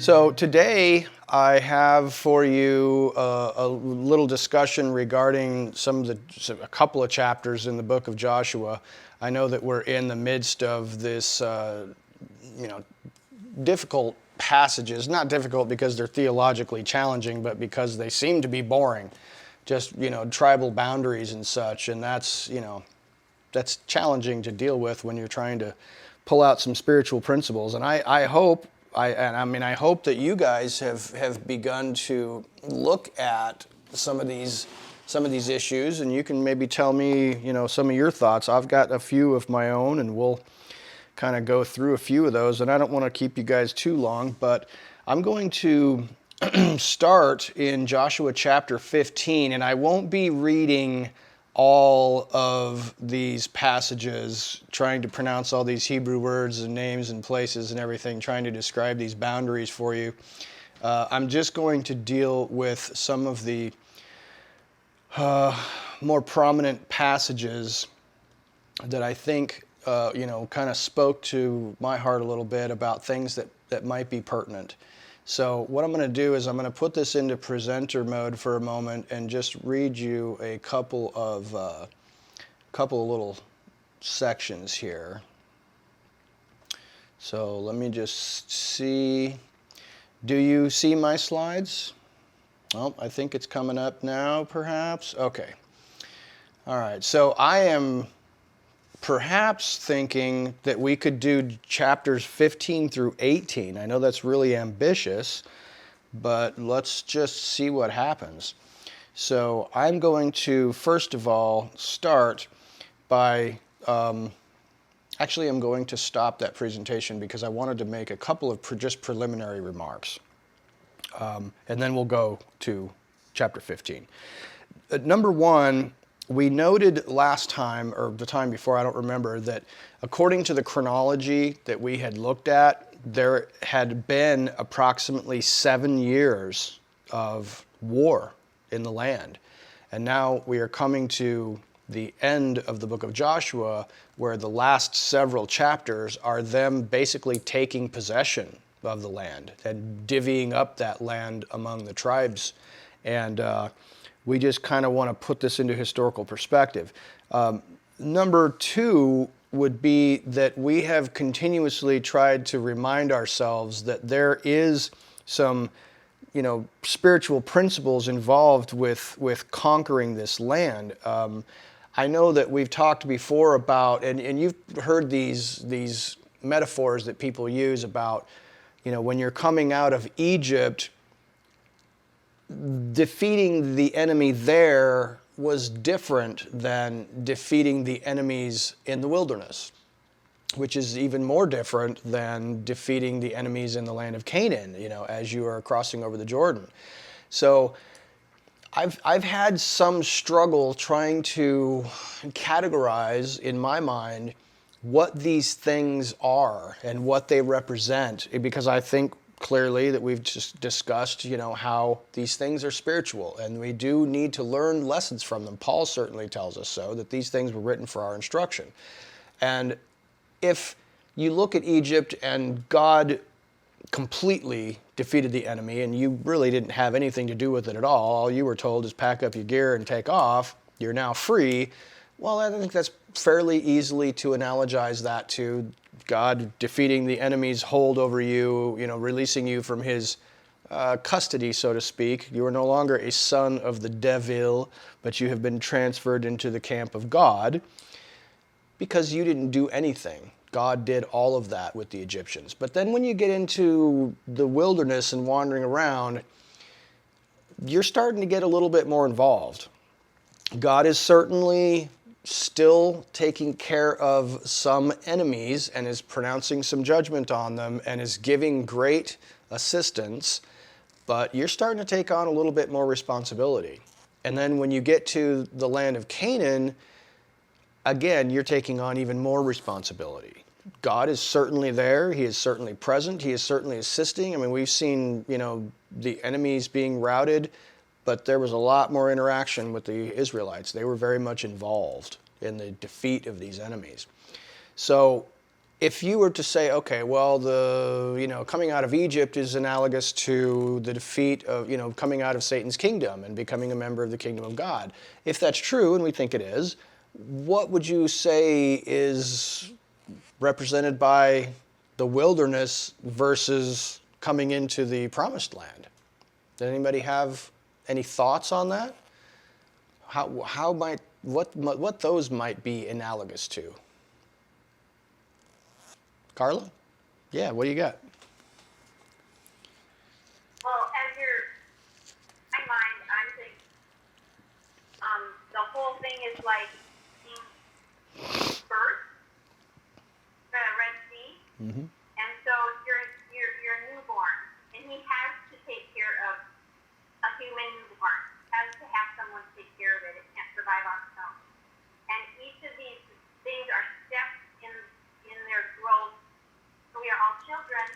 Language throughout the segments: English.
So today I have for you a little discussion regarding a couple of chapters in the book of Joshua. I know that we're in the midst of this, difficult passages. Not difficult because they're theologically challenging, but because they seem to be boring. Just, tribal boundaries and such, and that's challenging to deal with when you're trying to pull out some spiritual principles. And I hope that you guys have begun to look at some of these issues, and you can maybe tell me, some of your thoughts. I've got a few of my own, and we'll kind of go through a few of those. And I don't want to keep you guys too long, but I'm going to start in Joshua chapter 15, and I won't be reading all of these passages, trying to pronounce all these Hebrew words and names and places and everything, trying to describe these boundaries for you. I'm just going to deal with some of the more prominent passages that I think, kind of spoke to my heart a little bit about things that might be pertinent. So what I'm going to do is I'm going to put this into presenter mode for a moment and just read you a couple of little sections here. So let me just see. Do you see my slides? Oh, I think it's coming up now, perhaps. Okay. All right. So I am perhaps thinking that we could do chapters 15 through 18. I know that's really ambitious, but let's just see what happens. So I'm going to, first of all, start by, actually I'm going to stop that presentation because I wanted to make a couple of just preliminary remarks. And then we'll go to chapter 15. Number one, we noted last time, or the time before, I don't remember, that according to the chronology that we had looked at, there had been approximately 7 years of war in the land. And now we are coming to the end of the book of Joshua, where the last several chapters are them basically taking possession of the land and divvying up that land among the tribes. And we just kind of want to put this into historical perspective. Number two would be that we have continuously tried to remind ourselves that there is some, spiritual principles involved with conquering this land. I know that we've talked before about, and you've heard these metaphors that people use about, when you're coming out of Egypt, defeating the enemy there was different than defeating the enemies in the wilderness, which is even more different than defeating the enemies in the land of Canaan, as you are crossing over the Jordan. So I've had some struggle trying to categorize in my mind what these things are and what they represent, because I think clearly that we've just discussed, how these things are spiritual, and we do need to learn lessons from them. Paul certainly tells us so, that these things were written for our instruction. And if you look at Egypt and God completely defeated the enemy and you really didn't have anything to do with it at all you were told is pack up your gear and take off, you're now free. Well, I think that's fairly easily to analogize that to God defeating the enemy's hold over you, releasing you from his custody, so to speak. You are no longer a son of the devil, but you have been transferred into the camp of God because you didn't do anything. God did all of that with the Egyptians. But then when you get into the wilderness and wandering around, you're starting to get a little bit more involved. God is certainly still taking care of some enemies and is pronouncing some judgment on them and is giving great assistance, but you're starting to take on a little bit more responsibility. And then when you get to the land of Canaan, again, you're taking on even more responsibility. God is certainly there. He is certainly present. He is certainly assisting. I mean, we've seen, the enemies being routed, but there was a lot more interaction with the Israelites. They were very much involved in the defeat of these enemies. So if you were to say, okay, well, coming out of Egypt is analogous to the defeat of, coming out of Satan's kingdom and becoming a member of the kingdom of God. If that's true, and we think it is, what would you say is represented by the wilderness versus coming into the promised land? Does anybody have any thoughts on that? What those might be analogous to? Carla? Yeah, what do you got? Well, my mind, I'm thinking, the whole thing is like being birthed, the Red Sea, Mm-hmm. and so you're newborn, and he has to take care of a human newborn, has to have someone take care of it. It can't survive on its own. And each of these things are steps in their growth. So we are all children,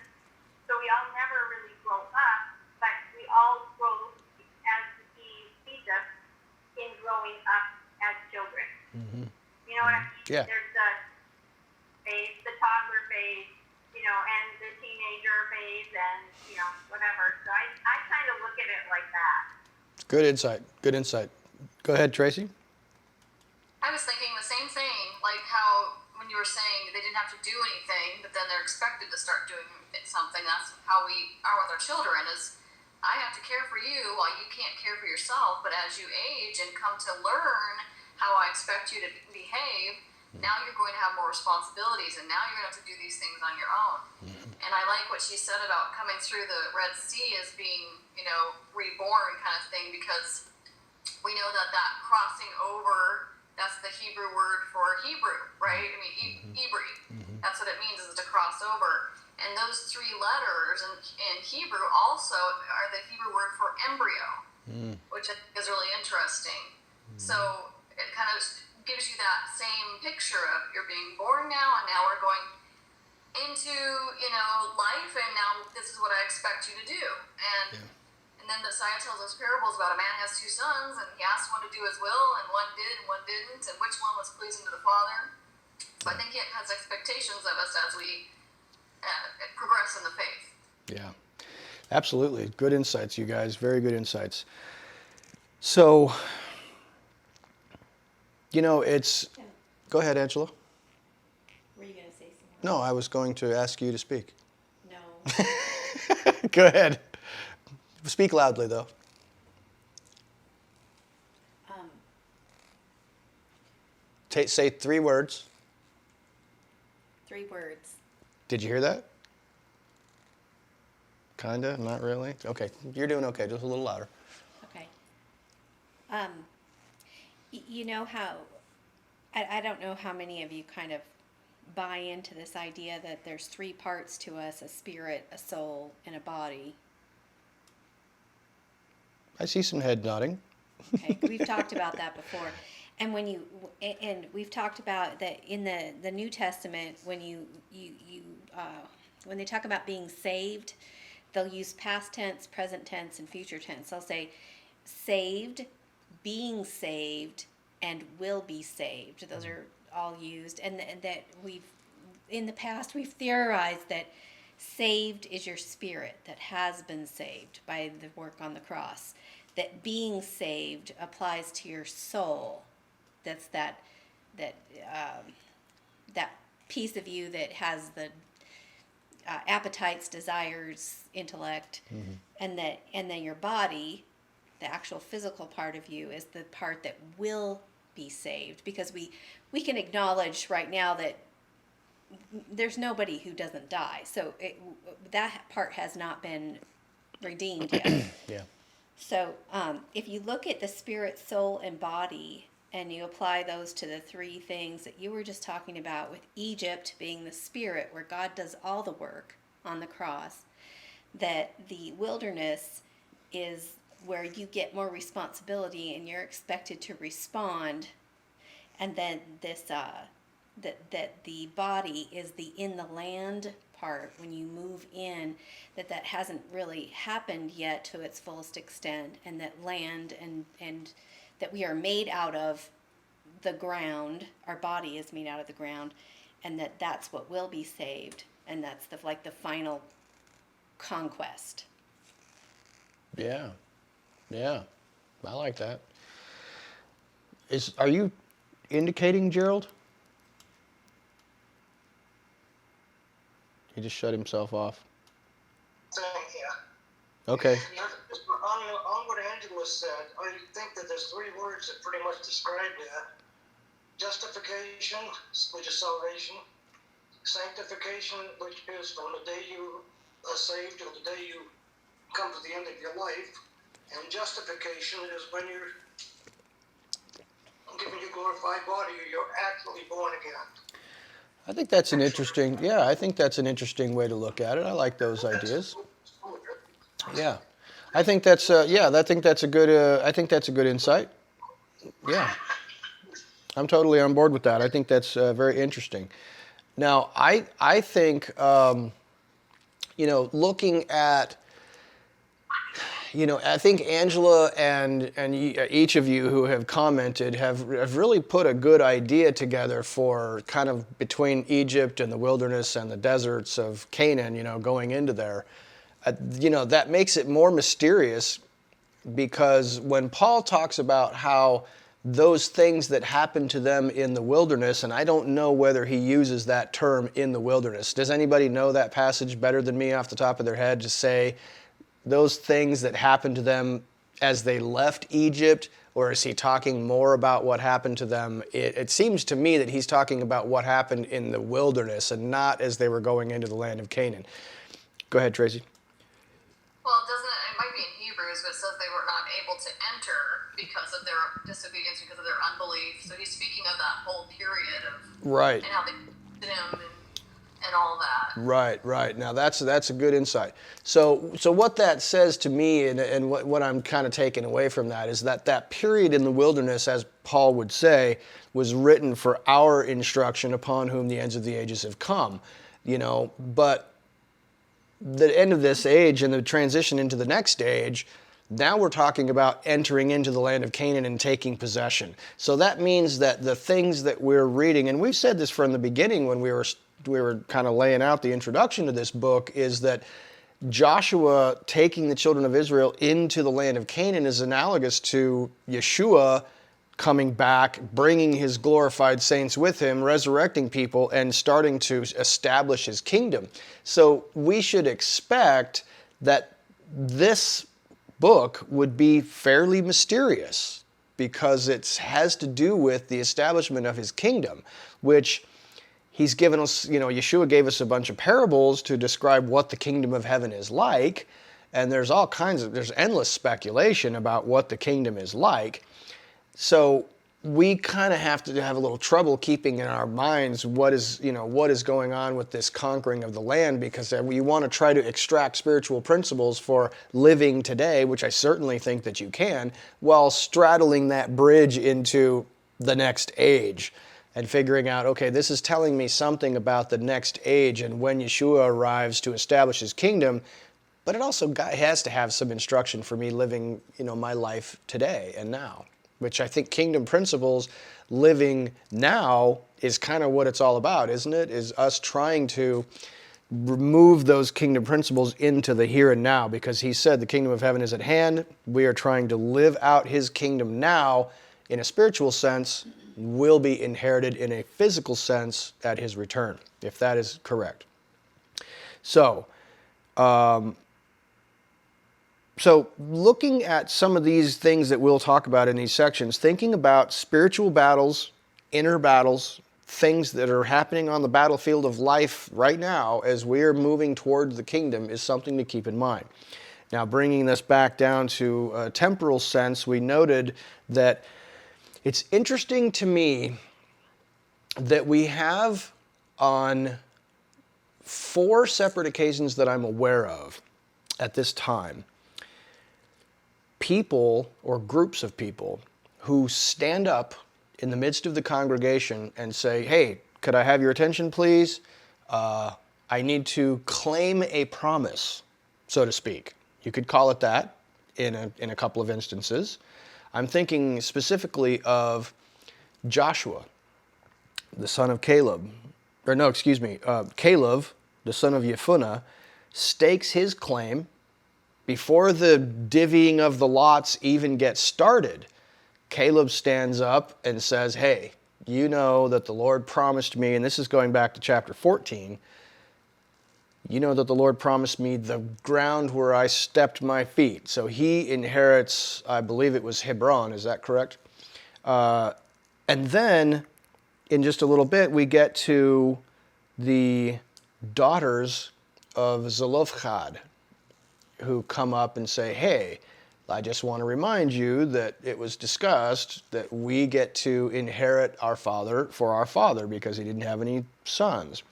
so we all never really grow up, but we all grow as he feeds us in growing up as children. Mm-hmm. You know what I mean? Yeah. There's the phase, the toddler phase, and the teenager phase, and, whatever. So I kind of look at it like that. Good insight. Good insight. Go ahead, Tracy. I was thinking the same thing, like how when you were saying they didn't have to do anything, but then they're expected to start doing something. That's how we are with our children, is I have to care for you while you can't care for yourself, but as you age and come to learn how I expect you to behave, now you're going to have more responsibilities, and now you're going to have to do these things on your own. Mm-hmm. And I like what she said about coming through the Red Sea as being, reborn kind of thing, because we know that crossing over, that's the Hebrew word for Hebrew, right? I mean, Hebrew. Mm-hmm. That's what it means, is to cross over. And those three letters in Hebrew also are the Hebrew word for embryo, which I think is really interesting. So it kind of gives you that same picture of you're being born now, and now we're going into, life, and now this is what I expect you to do. And then the Messiah tells us parables about a man has two sons, and he asked one to do his will, and one did and one didn't, and which one was pleasing to the Father. So I think he has expectations of us as we progress in the faith. Yeah, absolutely. Good insights, you guys. Very good insights. So, it's... Go ahead, Angela. Were you going to say something? No, I was going to ask you to speak. No. Go ahead. Speak loudly, though. Say 3 words. 3 words. Did you hear that? Kinda, not really. Okay, you're doing okay. Just a little louder. Okay. You know how, I don't know how many of you kind of buy into this idea that there's 3 parts to us: a spirit, a soul, and a body. I see some head nodding. Okay, we've talked about that before. And we've talked about that in the New Testament, when when they talk about being saved, they'll use past tense, present tense, and future tense. They'll say saved, being saved, and will be saved. Those are all used, and that in the past we've theorized that saved is your spirit that has been saved by the work on the cross. That being saved applies to your soul. That's that piece of you that has the appetites, desires, intellect, and then your body, the actual physical part of you, is the part that will be saved. Because we can acknowledge right now that there's nobody who doesn't die. So that part has not been redeemed yet. Yeah. So if you look at the spirit, soul, and body, and you apply those to the 3 things that you were just talking about, with Egypt being the spirit, where God does all the work on the cross, that the wilderness is where you get more responsibility and you're expected to respond, and then this that the body is the in the land part, when you move in, that hasn't really happened yet to its fullest extent, and that land and that we are made out of the ground, our body is made out of the ground, and that's what will be saved, and that's the final conquest. Yeah. Yeah. I like that. Are you indicating, Gerald? He just shut himself off. Yeah. Okay. On what Angela said, I think that there's three words that pretty much describe that. Justification, which is salvation. Sanctification, which is from the day you are saved to the day you come to the end of your life. And justification is when you're given your glorified body, you're actually born again. I think that's an interesting, I think that's an interesting way to look at it. I like those ideas. Yeah. I think that's I think that's a good insight. Yeah. I'm totally on board with that. I think that's very interesting. Now, I think looking at, I think Angela and each of you who have commented have really put a good idea together for kind of between Egypt and the wilderness and the deserts of Canaan, going into there. That makes it more mysterious, because when Paul talks about how those things that happened to them in the wilderness, and I don't know whether he uses that term in the wilderness. Does anybody know that passage better than me off the top of their head to say those things that happened to them as they left Egypt, or is he talking more about what happened to them? It seems to me that he's talking about what happened in the wilderness and not as they were going into the land of Canaan. Go ahead, Tracy. Well, it might be in Hebrews, but it says they were not able to enter because of their disobedience, because of their unbelief. So he's speaking of that whole period of Right. and how they did him and all that. Right. Now that's a good insight. So what that says to me, and what I'm kind of taking away from that, is that period in the wilderness, as Paul would say, was written for our instruction, upon whom the ends of the ages have come. But the end of this age and the transition into the next age, now we're talking about entering into the land of Canaan and taking possession. So that means that the things that we're reading, and we've said this from the beginning when we were kind of laying out the introduction to this book, is that Joshua taking the children of Israel into the land of Canaan is analogous to Yeshua coming back, bringing his glorified saints with him, resurrecting people, and starting to establish his kingdom. So we should expect that this book would be fairly mysterious, because it has to do with the establishment of his kingdom, which he's given us, Yeshua gave us a bunch of parables to describe what the kingdom of heaven is like, and there's endless speculation about what the kingdom is like. So we kind of have to have a little trouble keeping in our minds what is going on with this conquering of the land, because we want to try to extract spiritual principles for living today, which I certainly think that you can, while straddling that bridge into the next age and figuring out, okay, this is telling me something about the next age and when Yeshua arrives to establish his kingdom, but it also has to have some instruction for me living, my life today and now, which I think kingdom principles living now is kind of what it's all about, isn't it? Is us trying to remove those kingdom principles into the here and now, because he said the kingdom of heaven is at hand. We are trying to live out his kingdom now in a spiritual sense, will be inherited in a physical sense at his return, if that is correct. So looking at some of these things that we'll talk about in these sections, thinking about spiritual battles, inner battles, things that are happening on the battlefield of life right now as we're moving toward the kingdom, is something to keep in mind. Now, bringing this back down to a temporal sense, we noted that it's interesting to me that we have, on 4 separate occasions that I'm aware of at this time, people or groups of people who stand up in the midst of the congregation and say, hey, could I have your attention, please? I need to claim a promise, so to speak. You could call it that in a couple of instances. I'm thinking specifically of Joshua, the son of Caleb, Caleb, the son of Jephunneh, stakes his claim before the divvying of the lots even gets started. Caleb stands up and says, hey, you know that the Lord promised me, and this is going back to chapter 14, you know that the Lord promised me the ground where I stepped my feet. So he inherits, I believe it was Hebron, is that correct? And then, in just a little bit, we get to the daughters of Zelophehad, who come up and say, hey, I just want to remind you that it was discussed that we get to inherit our father for our father because he didn't have any sons.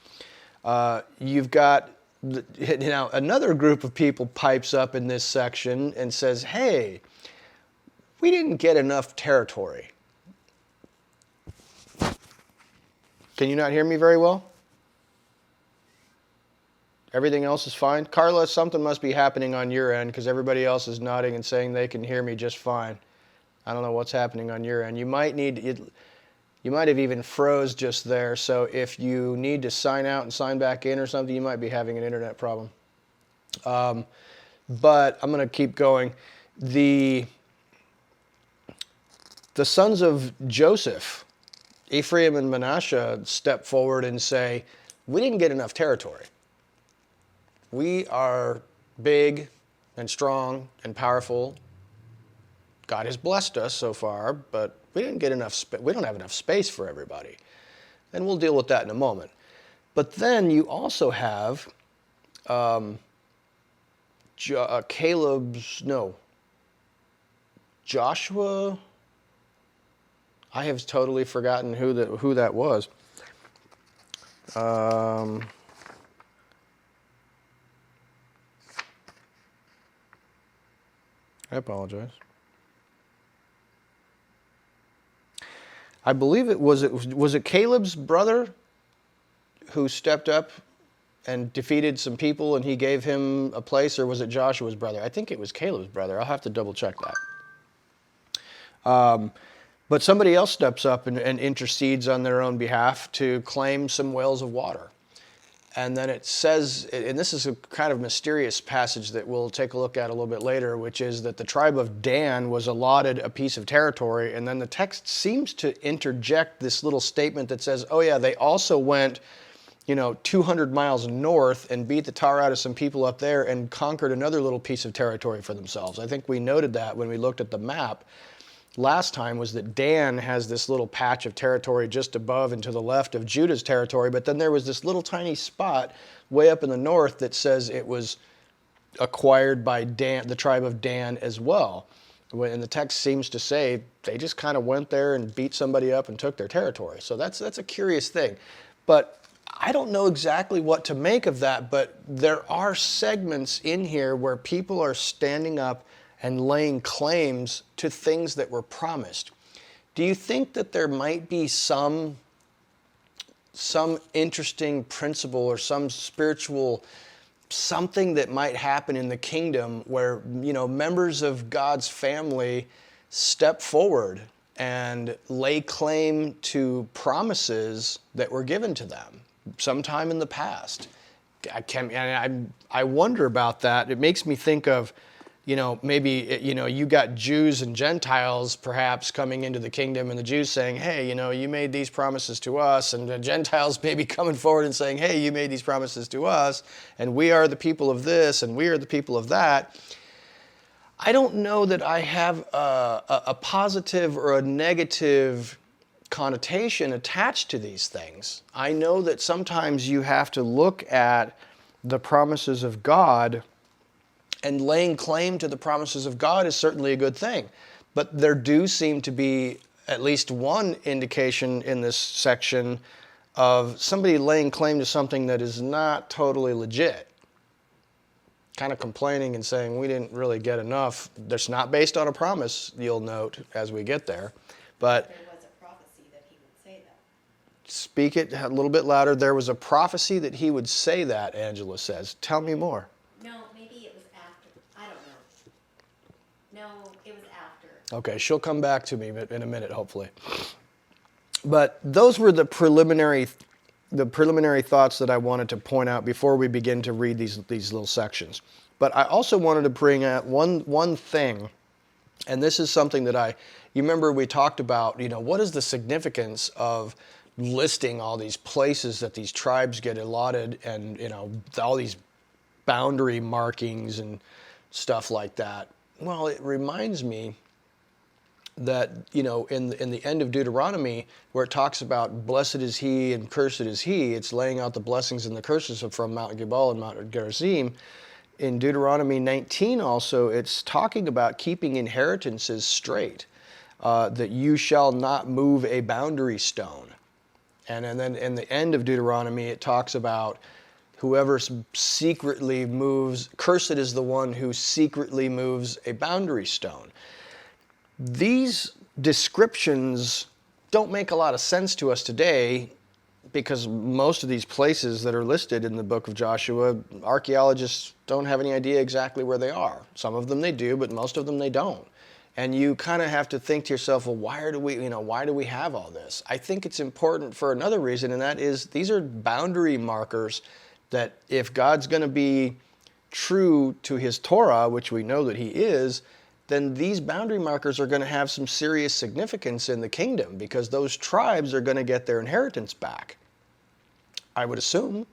You've got now another group of people pipes up in this section and says, hey, we didn't get enough territory. Can you not hear me very well? Everything else is fine? Carla, something must be happening on your end because everybody else is nodding and saying they can hear me just fine. I don't know what's happening on your end. You might have even froze just there, so if you need to sign out and sign back in or something, you might be having an internet problem. But I'm going to keep going. The sons of Joseph, Ephraim and Manasseh, step forward and say, we didn't get enough territory. We are big and strong and powerful. God has blessed us so far, but we didn't get enough. We don't have enough space for everybody, and we'll deal with that in a moment. But then you also have Joshua. I have totally forgotten who that was. I apologize. I believe it was Caleb's brother who stepped up and defeated some people and he gave him a place, or was it Joshua's brother? I think it was Caleb's brother. I'll have to double check that. But somebody else steps up and intercedes on their own behalf to claim some wells of water. And then it says, and this is a kind of mysterious passage that we'll take a look at a little bit later, which is that the tribe of Dan was allotted a piece of territory, and then the text seems to interject this little statement that says, oh yeah, they also went 200 miles north and beat the tar out of some people up there and conquered another little piece of territory for themselves. I think we noted that when we looked at the map last time, was that Dan has this little patch of territory just above and to the left of Judah's territory, but then there was this little tiny spot way up in the north that says it was acquired by Dan, the tribe of Dan as well. And the text seems to say they just kind of went there and beat somebody up and took their territory. So that's a curious thing. But I don't know exactly what to make of that, but there are segments in here where people are standing up and laying claims to things that were promised. Do you think that there might be some interesting principle or some spiritual something that might happen in the kingdom where members of God's family step forward and lay claim to promises that were given to them sometime in the past? I wonder about that. It makes me think of maybe, you got Jews and Gentiles perhaps coming into the kingdom, and the Jews saying, hey, you made these promises to us, and the Gentiles maybe coming forward and saying, hey, you made these promises to us, and we are the people of this, and we are the people of that. I don't know that I have a positive or a negative connotation attached to these things. I know that sometimes you have to look at the promises of God, and laying claim to the promises of God is certainly a good thing. But there do seem to be at least one indication in this section of somebody laying claim to something that is not totally legit. Kind of complaining and saying, we didn't really get enough. That's not based on a promise, you'll note, as we get there. But there was a prophecy that he would say that. Speak it a little bit louder. There was a prophecy that he would say that, Angela says. Tell me more. No, maybe it was after. I don't know. No, it was after. Okay, she'll come back to me in a minute, hopefully. But those were the preliminary the preliminary thoughts that I wanted to point out before we begin to read these little sections. But I also wanted to bring out one thing, and this is something that you remember we talked about, what is the significance of listing all these places that these tribes get allotted, and, all these boundary markings and stuff like that. Well, it reminds me that, in the end of Deuteronomy, where it talks about blessed is he and cursed is he, it's laying out the blessings and the curses from Mount Gebal and Mount Gerizim. In Deuteronomy 19 also, it's talking about keeping inheritances straight, that you shall not move a boundary stone. And then in the end of Deuteronomy, it talks about whoever secretly moves, cursed is the one who secretly moves a boundary stone. These descriptions don't make a lot of sense to us today, because most of these places that are listed in the book of Joshua, archaeologists don't have any idea exactly where they are. Some of them they do, but most of them they don't. And you kind of have to think to yourself, well, why do we have all this? I think it's important for another reason, and that is these are boundary markers that if God's going to be true to his Torah, which we know that he is, then these boundary markers are going to have some serious significance in the kingdom, because those tribes are going to get their inheritance back. I would assume,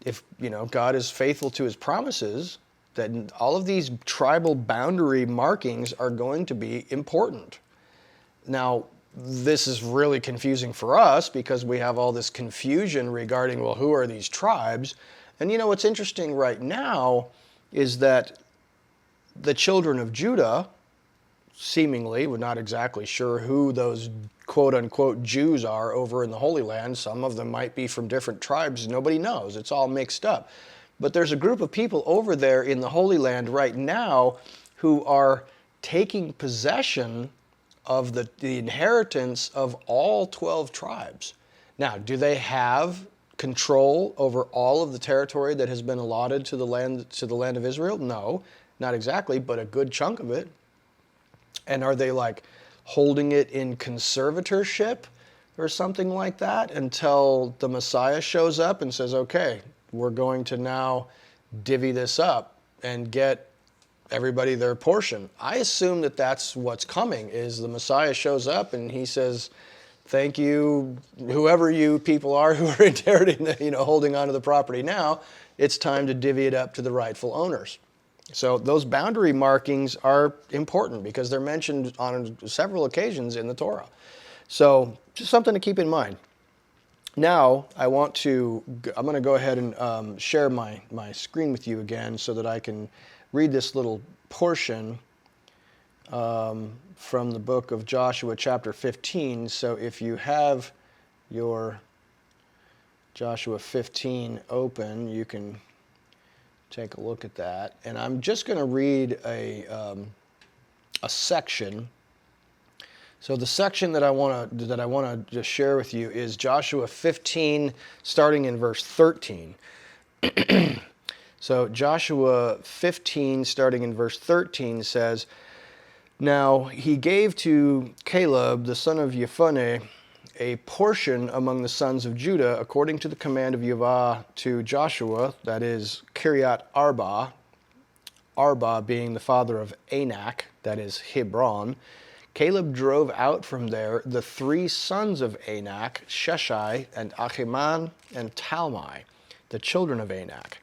if God is faithful to his promises, that all of these tribal boundary markings are going to be important. Now, this is really confusing for us because we have all this confusion regarding, well, who are these tribes? And what's interesting right now is that the children of Judah, seemingly, we're not exactly sure who those quote-unquote Jews are over in the Holy Land. Some of them might be from different tribes. Nobody knows. It's all mixed up. But there's a group of people over there in the Holy Land right now who are taking possession of the inheritance of all 12 tribes. Now, do they have control over all of the territory that has been allotted to the land of Israel? No. Not exactly, but a good chunk of it. And are they like holding it in conservatorship or something like that until the Messiah shows up and says, okay, we're going to now divvy this up and get everybody their portion? I assume that that's what's coming, is the Messiah shows up and he says, thank you, whoever you people are who are inheriting, holding on to the property now, it's time to divvy it up to the rightful owners. So those boundary markings are important because they're mentioned on several occasions in the Torah. So just something to keep in mind. Now I'm going to go ahead and share my screen with you again so that I can read this little portion from the book of Joshua chapter 15. So if you have your Joshua 15 open, you can take a look at that. And I'm just going to read a section. So the section that I want to just share with you is Joshua 15, starting in verse 13. So Joshua 15, starting in verse 13, says, "Now he gave to Caleb, the son of Jephunneh, a portion among the sons of Judah, according to the command of Yahweh to Joshua, that is Kiryat Arba, Arba being the father of Anak, that is Hebron. Caleb drove out from there the 3 sons of Anak, Sheshai and Ahiman and Talmai, the children of Anak.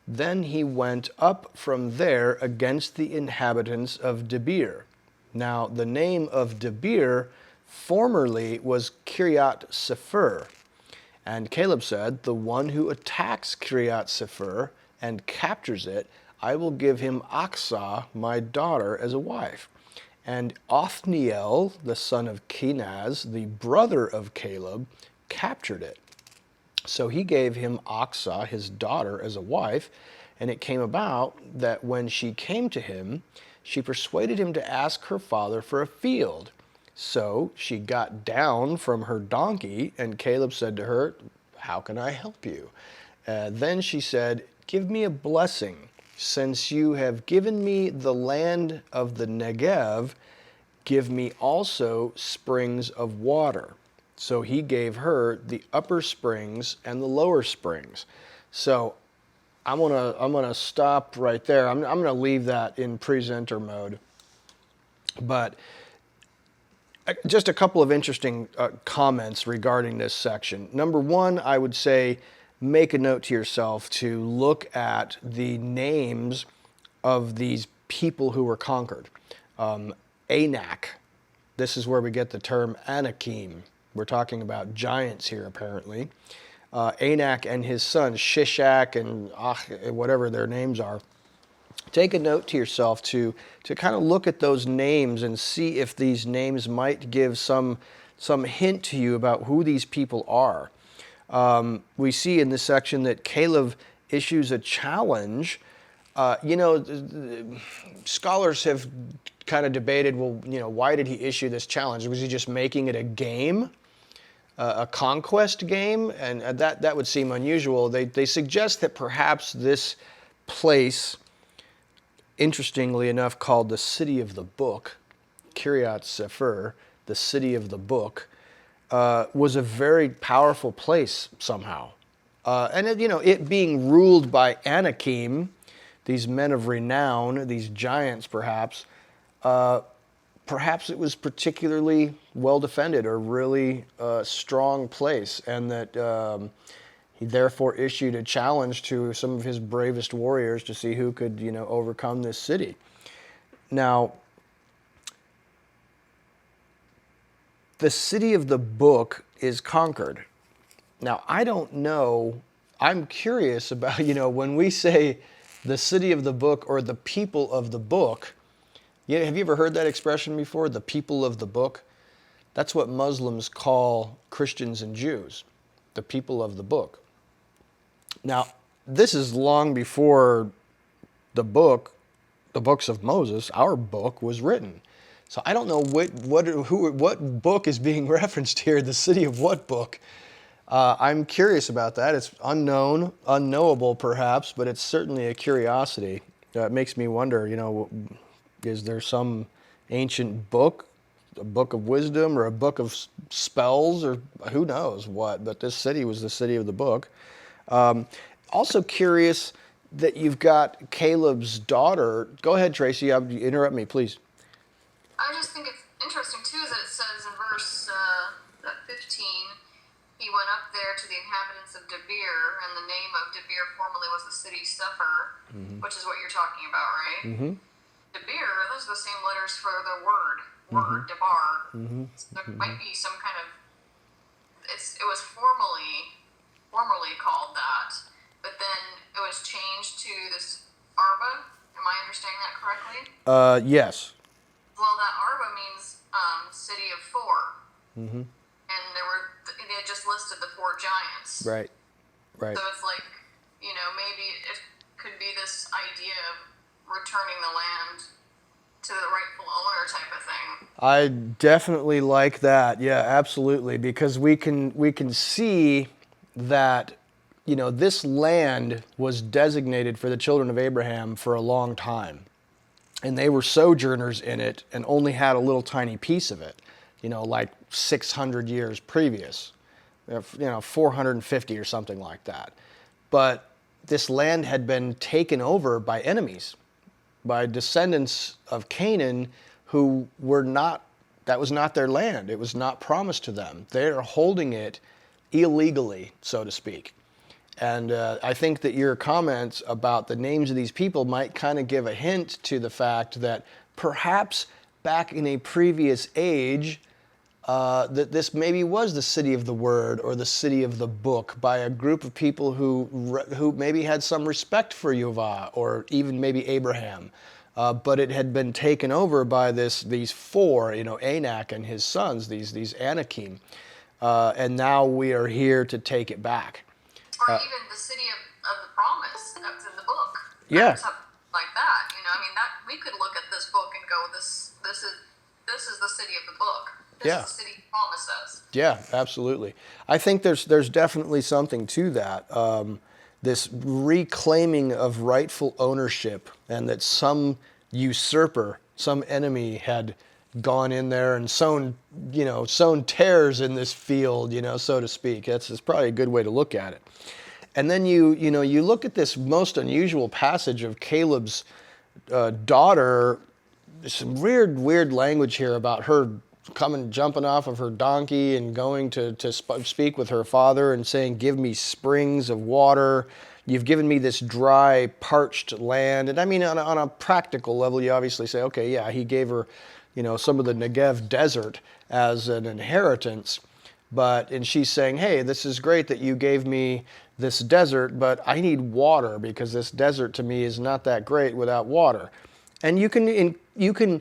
Then he went up from there against the inhabitants of Debir. Now the name of Debir formerly was Kiryat Sefer. And Caleb said, the one who attacks Kiryat Sefer and captures it, I will give him Aksah, my daughter, as a wife. And Othniel, the son of Kenaz, the brother of Caleb, captured it. So he gave him Aksah, his daughter, as a wife. And it came about that when she came to him, she persuaded him to ask her father for a field. So she got down from her donkey, and Caleb said to her, how can I help you? Then she said, give me a blessing. Since you have given me the land of the Negev, give me also springs of water. So he gave her the upper springs and the lower springs. So I'm gonna stop right there. I'm gonna leave that in presenter mode. But just a couple of interesting comments regarding this section. Number one, I would say make a note to yourself to look at the names of these people who were conquered. Anak, this is where we get the term Anakim. We're talking about giants here, apparently. Anak and his sons, Shishak and whatever their names are. Take a note to yourself to kind of look at those names and see if these names might give some hint to you about who these people are. We see in this section that Caleb issues a challenge. Scholars have kind of debated, well, why did he issue this challenge? Was he just making it a game? A conquest game? And that would seem unusual. They suggest that perhaps this place, interestingly enough called the City of the Book, Kiryat Sefer, the City of the Book, was a very powerful place somehow. And it being ruled by Anakim, these men of renown, these giants perhaps, perhaps it was particularly well defended or really strong place, and that he therefore issued a challenge to some of his bravest warriors to see who could, overcome this city. Now, the City of the Book is conquered. Now, I don't know, I'm curious about, when we say the City of the Book or the people of the book, have you ever heard that expression before, the people of the book? That's what Muslims call Christians and Jews, the people of the book. Now, this is long before the books of Moses, our book, was written. So I don't know what book is being referenced here, the city of what book. I'm curious about that. It's unknown, unknowable perhaps, but it's certainly a curiosity. It makes me wonder, is there some ancient book, a book of wisdom or a book of spells or who knows what, but this city was the city of the book. Also curious that you've got Caleb's daughter. Go ahead, Tracy, interrupt me, please. I just think it's interesting too that it says in verse 15, he went up there to the inhabitants of Debir, and the name of Debir formerly was the city Sefer, which is what you're talking about, right? Mm-hmm. Debir, those are the same letters for the word, Debar. So there might be some kind of, it was formerly called that, but then it was changed to this Arba. Am I understanding that correctly? Yes. Well, that Arba means city of four. And they had just listed the four giants. Right. So it's like, maybe it could be this idea of returning the land to the rightful owner type of thing. I definitely like that. Yeah, absolutely, because we can see that this land was designated for the children of Abraham for a long time, and they were sojourners in it and only had a little tiny piece of it, like 600 years previous, 450 or something like that. But this land had been taken over by enemies, by descendants of Canaan who that was not their land. It was not promised to them. They're holding it illegally, so to speak. And I think that your comments about the names of these people might kind of give a hint to the fact that perhaps back in a previous age, that this maybe was the city of the word or the city of the book by a group of people who maybe had some respect for Yahweh or even maybe Abraham. But it had been taken over by these four, Anak and his sons, these Anakim. And now we are here to take it back. Or even the city of the promise that's in the book. Yeah. Something like that. That we could look at this book and go, this is the city of the book. This is the city he promised us. Yeah, absolutely. I think there's definitely something to that. This reclaiming of rightful ownership, and that some usurper, some enemy had gone in there and sown tares in this field, so to speak. That's probably a good way to look at it. And then you look at this most unusual passage of Caleb's daughter. There's some weird language here about her jumping off of her donkey and going to speak with her father and saying, "Give me springs of water. You've given me this dry, parched land." And I mean, on a practical level, you obviously say, okay, yeah, he gave her, some of the Negev desert as an inheritance. And she's saying, hey, this is great that you gave me this desert, but I need water because this desert to me is not that great without water. And you can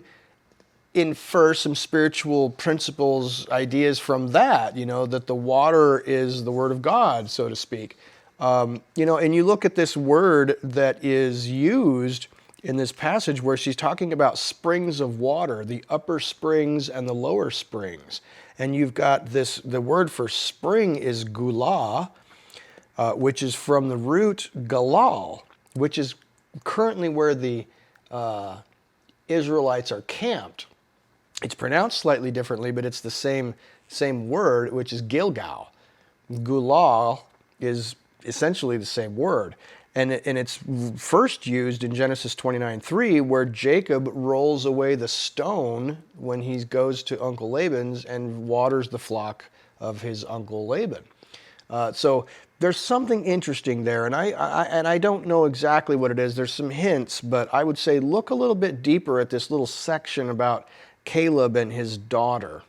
infer some spiritual principles, ideas from that, that the water is the word of God, so to speak. And you look at this word that is used in this passage where she's talking about springs of water, the upper springs and the lower springs. And you've got the word for spring is gula, which is from the root galal, which is currently where the Israelites are camped. It's pronounced slightly differently, but it's the same word, which is Gilgal. Gulal is essentially the same word. And it's first used in Genesis 29:3, where Jacob rolls away the stone when he goes to Uncle Laban's and waters the flock of his Uncle Laban. So there's something interesting there, and I don't know exactly what it is. There's some hints, but I would say look a little bit deeper at this little section about Caleb and his daughter.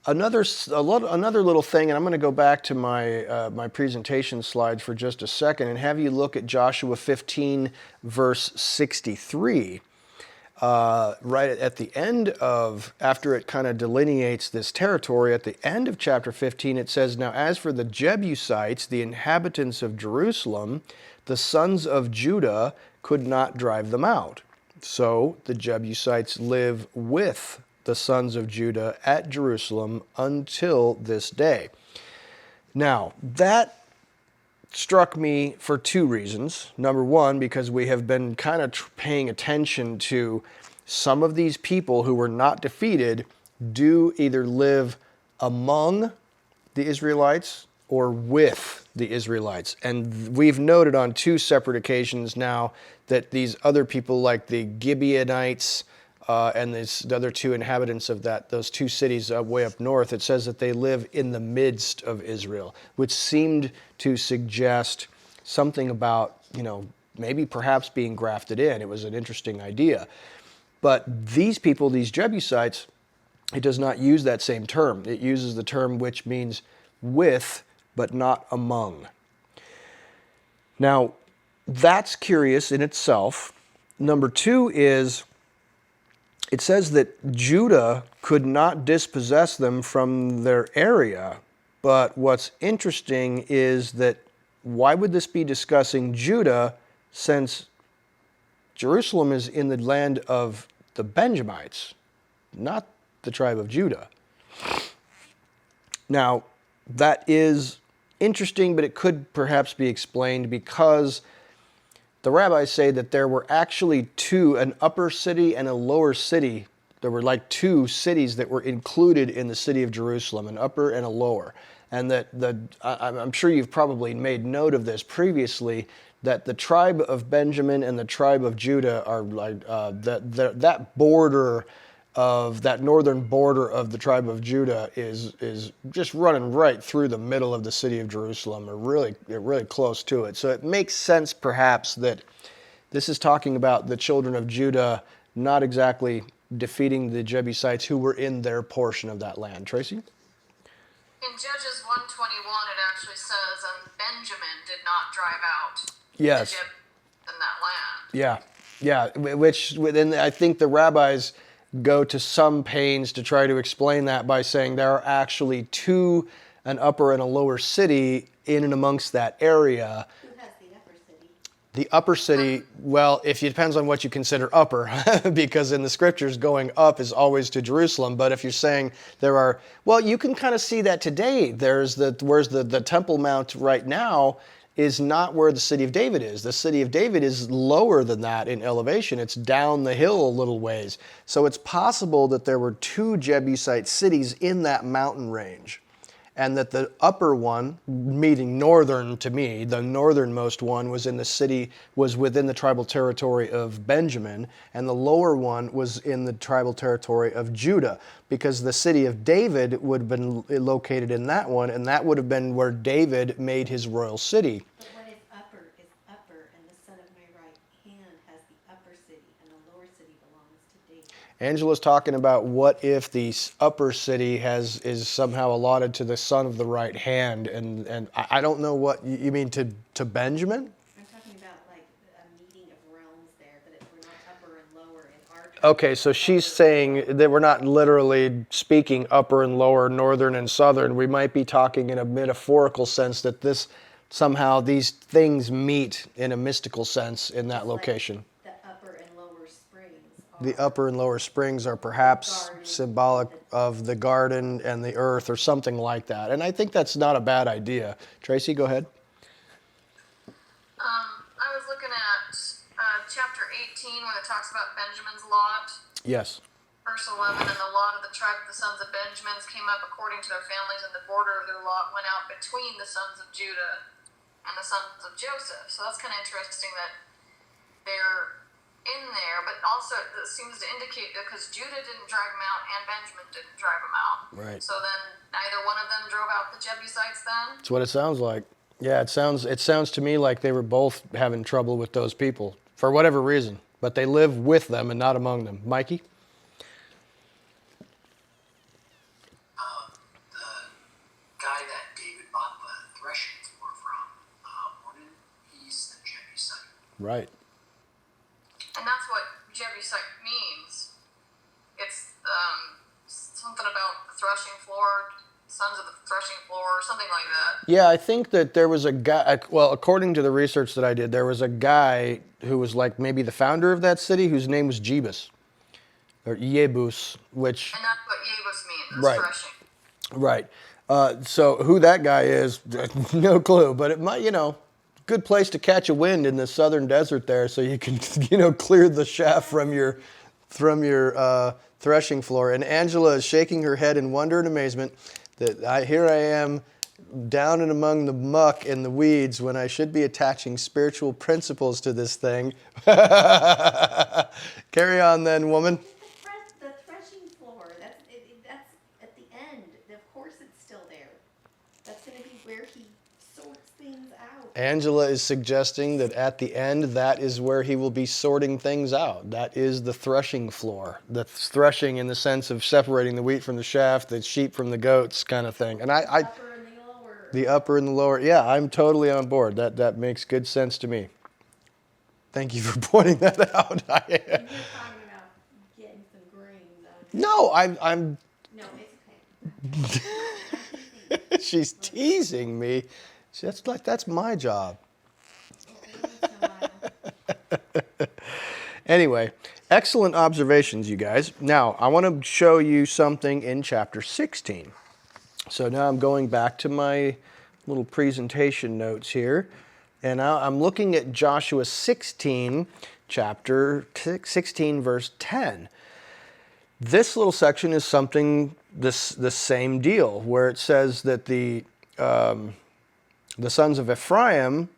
Another little thing, and I'm going to go back to my presentation slides for just a second and have you look at Joshua 15, verse 63. Right at the end after it kind of delineates this territory, at the end of chapter 15, it says, "Now as for the Jebusites, the inhabitants of Jerusalem, the sons of Judah could not drive them out. So the Jebusites live with the sons of Judah at Jerusalem until this day." Now, that struck me for two reasons. Number one, because we have been kind of paying attention to some of these people who were not defeated do either live among the Israelites or with the Israelites. And we've noted on two separate occasions now that these other people like the Gibeonites and the other two inhabitants of those two cities way up north, it says that they live in the midst of Israel, which seemed to suggest something about, maybe perhaps being grafted in. It was an interesting idea. But these people, these Jebusites, it does not use that same term. It uses the term which means with, but not among. Now, that's curious in itself. Number two is, it says that Judah could not dispossess them from their area. But what's interesting is that why would this be discussing Judah since Jerusalem is in the land of the Benjamites, not the tribe of Judah? Now, that is interesting, but it could perhaps be explained because the rabbis say that there were actually an upper city and a lower city. There were like two cities that were included in the city of Jerusalem, an upper and a lower. And that I'm sure you've probably made note of this previously, that the tribe of Benjamin and the tribe of Judah are like that border of that northern border of the tribe of Judah is just running right through the middle of the city of Jerusalem, or really close to it. So it makes sense perhaps that this is talking about the children of Judah not exactly defeating the Jebusites who were in their portion of that land. Tracy? In Judges 121, it actually says, "And Benjamin did not drive out Yes. the Jebusites in that land." Yeah. Which within, I think the rabbis go to some pains to try to explain that by saying there are actually an upper and a lower city in and amongst that area. Who has the upper city? The upper city, well, it depends on what you consider upper, because in the scriptures going up is always to Jerusalem. But if you're saying you can kind of see that today. Where's the Temple Mount right now is not where the city of David is. The city of David is lower than that in elevation. It's down the hill a little ways. So it's possible that there were two Jebusite cities in that mountain range, and that the upper one, meaning northern to me, the northernmost one was within the tribal territory of Benjamin, and the lower one was in the tribal territory of Judah, because the city of David would have been located in that one, and that would have been where David made his royal city. But what if upper is upper and the son of my right hand has the upper city and the lower city belongs to David? Angela's talking about what if the upper city is somehow allotted to the son of the right hand, and I don't know what you mean to Benjamin? I'm talking about like a meeting of realms there, that if we're not upper and lower in our Okay, so she's saying that we're not literally speaking upper and lower, northern and southern. We might be talking in a metaphorical sense that somehow these things meet in a mystical sense in that location. the upper and lower springs are The upper and lower springs are perhaps Garden. symbolic of the garden and the earth or something like that. And I think that's not a bad idea. Tracy, go ahead. I was looking at chapter 18 when it talks about Benjamin's lot. Yes. Verse 11, and the lot of the tribe of the sons of Benjamin came up according to their families, and the border of their lot went out between the sons of Judah and the sons of Joseph. So that's kind of interesting that they're in there, but also it seems to indicate because Judah didn't drive them out and Benjamin didn't drive them out. Right. So then neither one of them drove out the Jebusites then? That's what it sounds like. Yeah, it sounds to me like they were both having trouble with those people for whatever reason, but they live with them and not among them. Mikey? The guy that David bought the threshing floor from, Ornan, he's the Jebusite. Right. And that's what Jebusite means. It's something about the threshing floor, sons of the threshing floor, or something like that. Yeah, I think that there was a guy, well, according to the research that I did, there was a guy who was like maybe the founder of that city whose name was Jebus, or Yebus, which, And that's what Yebus means, is Right. threshing. right. So who that guy is, no clue, but it might, good place to catch a wind in the southern desert there, so you can, clear the chaff from your threshing floor. And Angela is shaking her head in wonder and amazement that here I am down and among the muck and the weeds when I should be attaching spiritual principles to this thing. Carry on then, woman. the threshing floor. That's at the end. Of course, it's still there. That's going to be where he sorts things out. Angela is suggesting that at the end, that is where he will be sorting things out. That is the threshing floor. The threshing in the sense of separating the wheat from the chaff, the sheep from the goats kind of thing. And Upper and the lower. the upper and the lower, yeah, I'm totally on board. That makes good sense to me. Thank you for pointing that out. And you're talking about getting some grains out of it. No, I'm No, it's okay. she's teasing me. That's my job. Anyway, excellent observations, you guys. Now, I want to show you something in chapter 16. So now I'm going back to my little presentation notes here. And now I'm looking at Joshua 16, chapter 16, verse 10. This little section is something, the same deal, where it says that the sons of Ephraim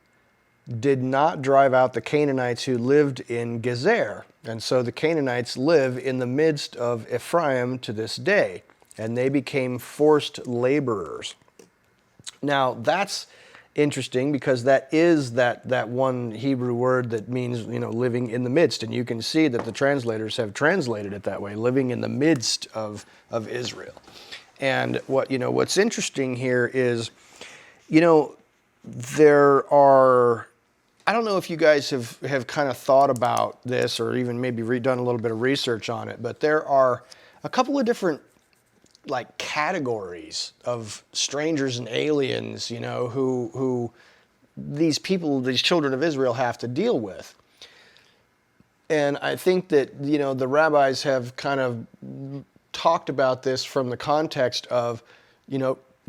did not drive out the Canaanites who lived in Gezer. And so the Canaanites live in the midst of Ephraim to this day, and they became forced laborers. Now, that's interesting because that is that one Hebrew word that means, living in the midst. And you can see that the translators have translated it that way, living in the midst of Israel. And what's interesting here is, there are, I don't know if you guys have kind of thought about this or even maybe done a little bit of research on it, but there are a couple of different categories of strangers and aliens, who these children of Israel have to deal with. And I think that, the rabbis have kind of talked about this from the context of,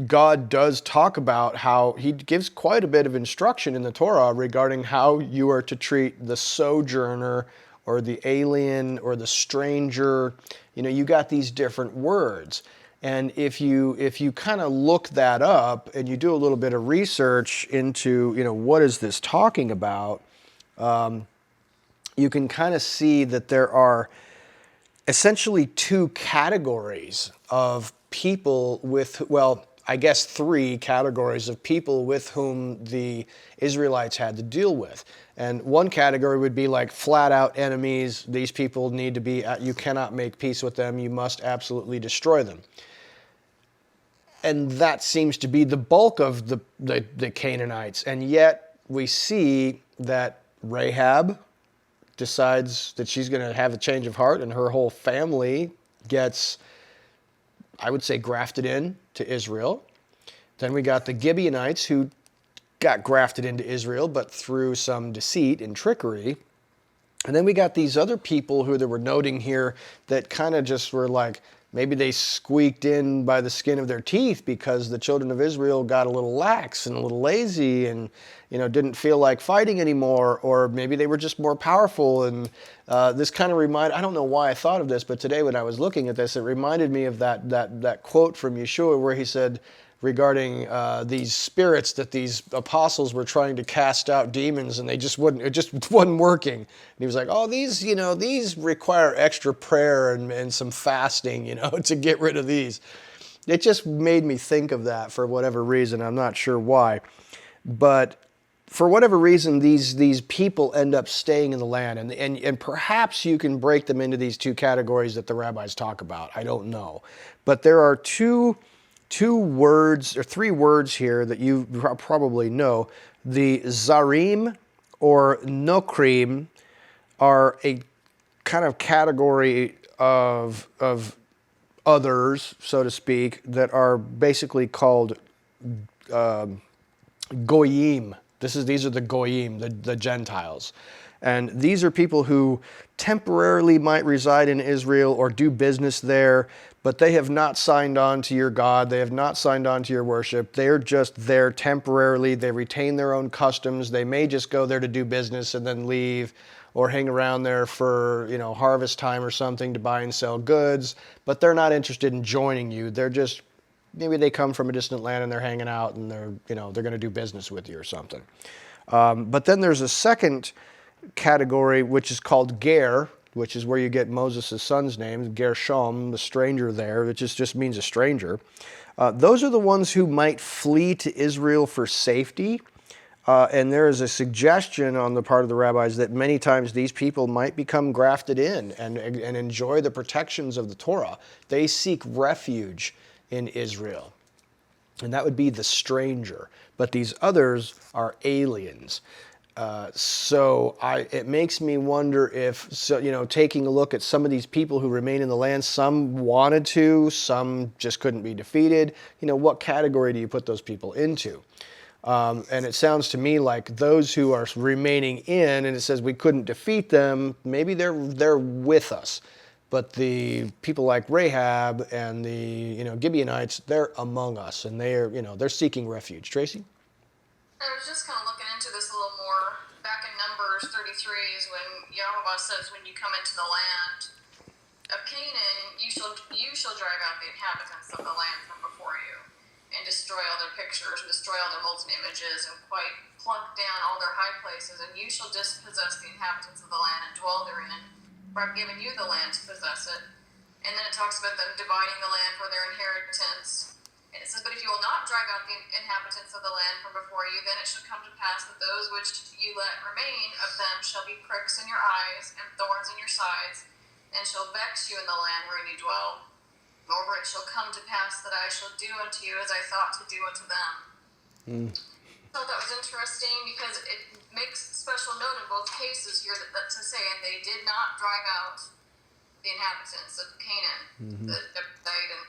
God does talk about how he gives quite a bit of instruction in the Torah regarding how you are to treat the sojourner or the alien or the stranger. You got these different words. And if you kind of look that up and you do a little bit of research into, what is this talking about, you can kind of see that there are essentially two categories of people I guess three categories of people with whom the Israelites had to deal with. And one category would be like flat out enemies. These people need to be, you cannot make peace with them. You must absolutely destroy them. And that seems to be the bulk of the Canaanites. And yet we see that Rahab decides that she's going to have a change of heart, and her whole family gets, I would say, grafted in to Israel. Then we got the Gibeonites who got grafted into Israel, but through some deceit and trickery. And then we got these other people who they were noting here that kind of just were like, maybe they squeaked in by the skin of their teeth because the children of Israel got a little lax and a little lazy and, didn't feel like fighting anymore, or maybe they were just more powerful. And this kind of I don't know why I thought of this, but today when I was looking at this, it reminded me of that quote from Yeshua where he said regarding these spirits that these apostles were trying to cast out demons, and it just wasn't working. And he was like, oh, these require extra prayer and some fasting, to get rid of these. It just made me think of that for whatever reason. I'm not sure why. But for whatever reason, these people end up staying in the land. And perhaps you can break them into these two categories that the rabbis talk about. I don't know. But there are two words or three words here that you probably know. The Zarim or Nokrim are a kind of category of others, so to speak, that are basically called Goyim. These are the Goyim, the Gentiles. And these are people who temporarily might reside in Israel or do business there, but they have not signed on to your God. They have not signed on to your worship. They're just there temporarily. They retain their own customs. They may just go there to do business and then leave, or hang around there for, harvest time or something to buy and sell goods, but they're not interested in joining you. They're just, maybe they come from a distant land and they're hanging out and they're going to do business with you or something. But then there's a second category, which is called Ger, which is where you get Moses' son's name, Gershom, the stranger there, which just means a stranger. Those are the ones who might flee to Israel for safety. And there is a suggestion on the part of the rabbis that many times these people might become grafted in and enjoy the protections of the Torah. They seek refuge in Israel. And that would be the stranger. But these others are aliens. It makes me wonder if, taking a look at some of these people who remain in the land, some wanted to, some just couldn't be defeated. What category do you put those people into? And it sounds to me like those who are remaining in, and it says we couldn't defeat them, maybe they're with us. But the people like Rahab and the Gibeonites, they're among us, and they're seeking refuge. Tracy? I was just kind of looking into this a little more. Back in Numbers 33 is when Yahweh says, when you come into the land of Canaan, you shall drive out the inhabitants of the land from before you, and destroy all their pictures, and destroy all their molten images, and quite plunk down all their high places, and you shall dispossess the inhabitants of the land and dwell therein, for I've given you the land to possess it. And then it talks about them dividing the land for their inheritance. And it says, but if you will not drive out the inhabitants of the land from before you, then it shall come to pass that those which you let remain of them shall be pricks in your eyes and thorns in your sides, and shall vex you in the land wherein you dwell. Moreover, it shall come to pass that I shall do unto you as I thought to do unto them. I thought that was interesting because it makes special note in both cases here that to say, and they did not drive out the inhabitants of Canaan, the Jebusite,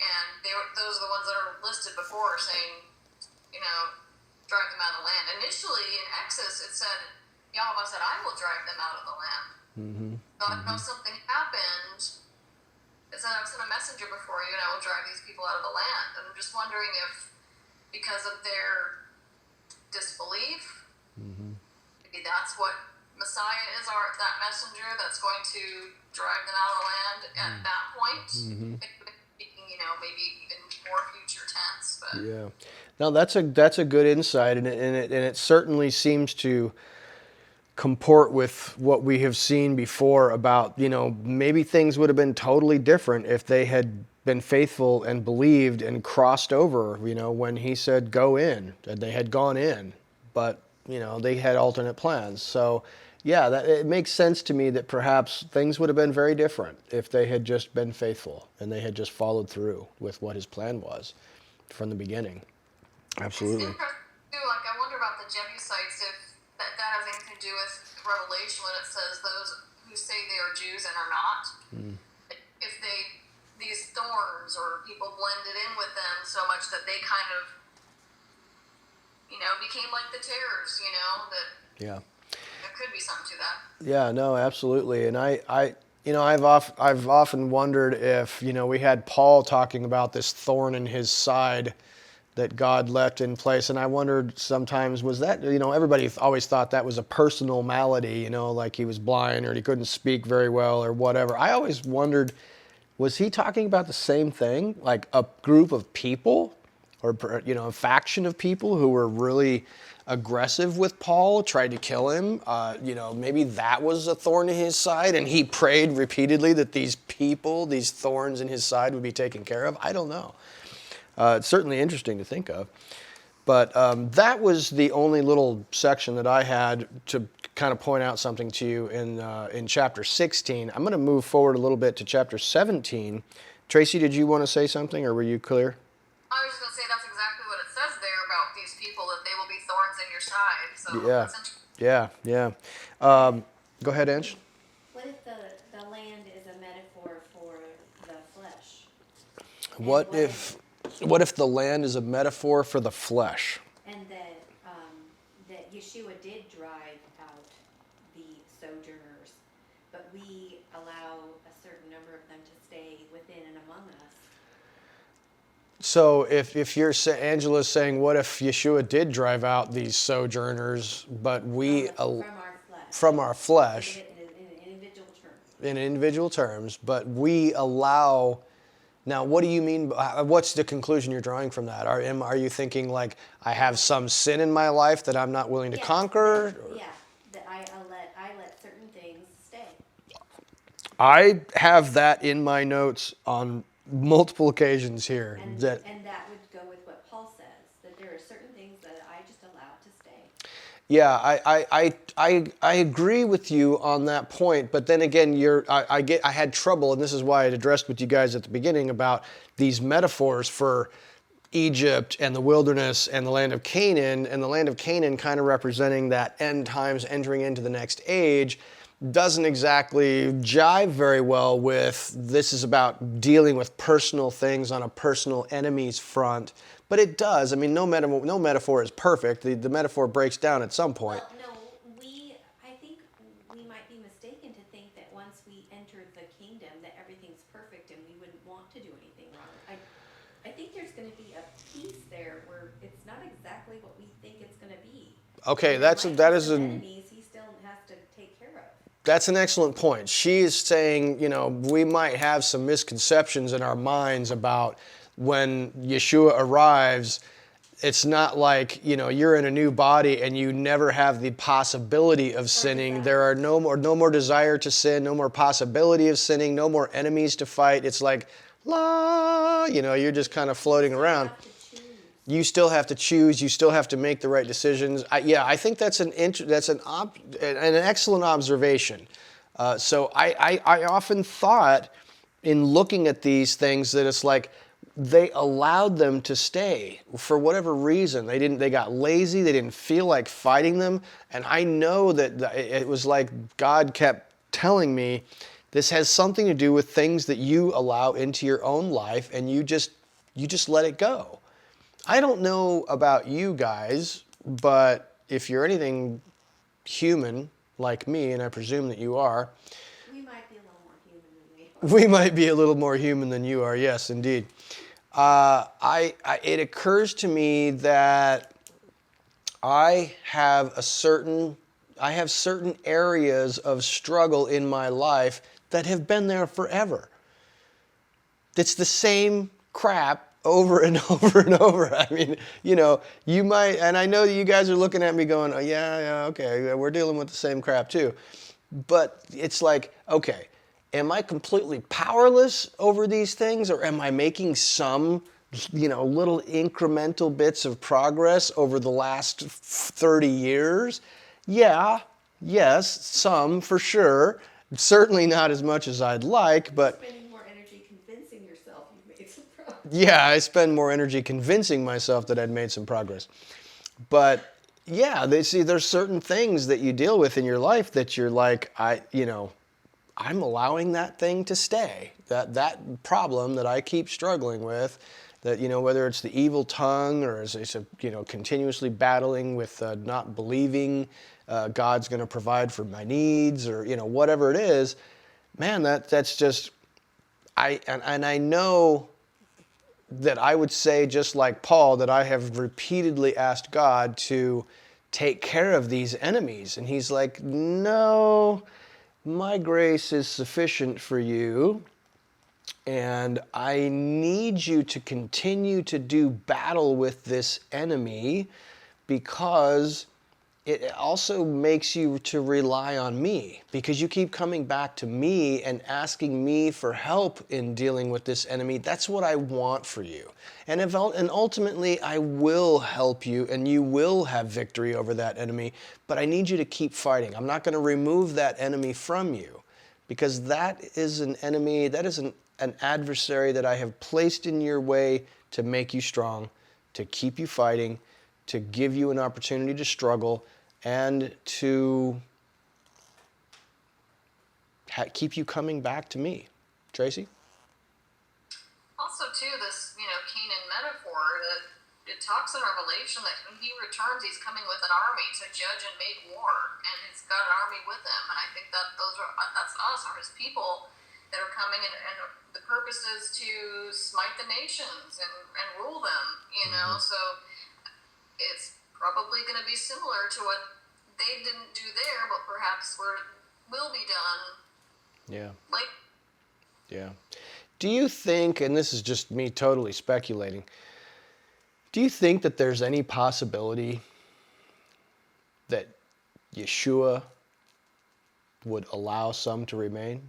and those are the ones that are listed before saying, drive them out of the land. Initially in Exodus it said, Yahweh said, I will drive them out of the land. So I know something happened it said, I've sent a messenger before you, and I will drive these people out of the land. And I'm just wondering if, because of their disbelief, maybe that's what Messiah is, that messenger that's going to drive them out of the land at that point. Speaking, maybe even more future tense. But Yeah. Now that's a good insight, and it certainly seems to comport with what we have seen before about, maybe things would have been totally different if they had been faithful and believed and crossed over, when he said go in, and they had gone in, but, they had alternate plans. So, yeah, it makes sense to me that perhaps things would have been very different if they had just been faithful and they had just followed through with what his plan was from the beginning. Absolutely. It's interesting too. Like, I wonder about the Jebusites, if that has anything to do with Revelation when it says those who say they are Jews and are not. If these thorns or people blended in with them so much that they kind of, became like the tares. That Yeah. there could be something to that. Yeah, no, absolutely. And I've often wondered if, we had Paul talking about this thorn in his side that God left in place, and I wondered sometimes, was that, everybody always thought that was a personal malady, like he was blind or he couldn't speak very well or whatever. I always wondered, was he talking about the same thing, like a group of people or, a faction of people who were really aggressive with Paul, tried to kill him? Maybe that was a thorn in his side, and he prayed repeatedly that these thorns in his side would be taken care of. I don't know. It's certainly interesting to think of. But that was the only little section that I had to kind of point out something to you in chapter 16. I'm going to move forward a little bit to chapter 17. Tracy, did you want to say something, or were you clear? I was just going to say that's exactly what it says there about these people, that they will be thorns in your side. So Yeah. that's interesting. Yeah. Go ahead, Ange. What if the land is a metaphor for the flesh? What if the land is a metaphor for the flesh? And that Yeshua did drive out the sojourners, but we allow a certain number of them to stay within and among us. So if you're Angela's saying, what if Yeshua did drive out these sojourners, but we From our flesh. In individual terms, but we allow. Now, what do you mean? What's the conclusion you're drawing from that? Are you thinking like I have some sin in my life that I'm not willing to conquer? Yeah, that I let certain things stay. I have that in my notes on multiple occasions here. And that would go with what Paul says, that there are certain things that I just allow to stay. Yeah, I agree with you on that point, but then again, I had trouble, and this is why I addressed with you guys at the beginning about these metaphors for Egypt and the wilderness and the land of Canaan, and the land of Canaan kind of representing that end times entering into the next age, doesn't exactly jive very well with this is about dealing with personal things on a personal enemy's front. But it does. I mean, no metaphor is perfect. The metaphor breaks down at some point. Well, no, I think we might be mistaken to think that once we enter the kingdom that everything's perfect and we wouldn't want to do anything wrong. I think there's going to be a piece there where it's not exactly what we think it's going to be. Okay, enemies he still has to take care of. That's an excellent point. She is saying, we might have some misconceptions in our minds about when Yeshua arrives. It's not like, you're in a new body and you never have the possibility of sinning. There are no more desire to sin, no more possibility of sinning, no more enemies to fight. It's like, you're just kind of floating around. You still have to choose. You still have to make the right decisions. I think that's an excellent observation. So I often thought in looking at these things that it's like they allowed them to stay for whatever reason. They got lazy. They didn't feel like fighting them. And I know that it was like God kept telling me, this has something to do with things that you allow into your own life, and you just let it go. I don't know about you guys, but if you're anything human like me, and I presume that you are, We might be a little more human than we We might be a little more human than you are. Yes, indeed. It occurs to me that I have certain areas of struggle in my life that have been there forever. It's the same crap over and over and over. I mean, you might, and I know that you guys are looking at me going, oh, yeah, okay, we're dealing with the same crap too. But it's like, okay, am I completely powerless over these things, or am I making some, little incremental bits of progress over the last 30 years? Yeah, yes, some for sure. Certainly not as much as I'd like, but Spending more energy convincing yourself you've made some progress. yeah, I spend more energy convincing myself that I'd made some progress. But yeah, there's certain things that you deal with in your life that you're like, I'm allowing that thing to stay. That problem that I keep struggling with, that, whether it's the evil tongue or it's continuously battling with not believing God's going to provide for my needs, or, whatever it is, man, that's just, I know that I would say, just like Paul, that I have repeatedly asked God to take care of these enemies. And he's like, no, my grace is sufficient for you. And I need you to continue to do battle with this enemy, because it also makes you to rely on me, because you keep coming back to me and asking me for help in dealing with this enemy. That's what I want for you. And ultimately, I will help you and you will have victory over that enemy, but I need you to keep fighting. I'm not going to remove that enemy from you, because that is an enemy, that is an adversary that I have placed in your way to make you strong, to keep you fighting, to give you an opportunity to struggle, and to keep you coming back to me. Tracy? Also, too, this, Canaan metaphor, that it talks in Revelation that when he returns, he's coming with an army to judge and make war, and he's got an army with him. And I think that that's us, or his people that are coming, and the purpose is to smite the nations and rule them, So it's probably going to be similar to what they didn't do there, but perhaps will be done. Yeah. Like, Yeah. Do you think, and this is just me totally speculating, do you think that there's any possibility that Yeshua would allow some to remain?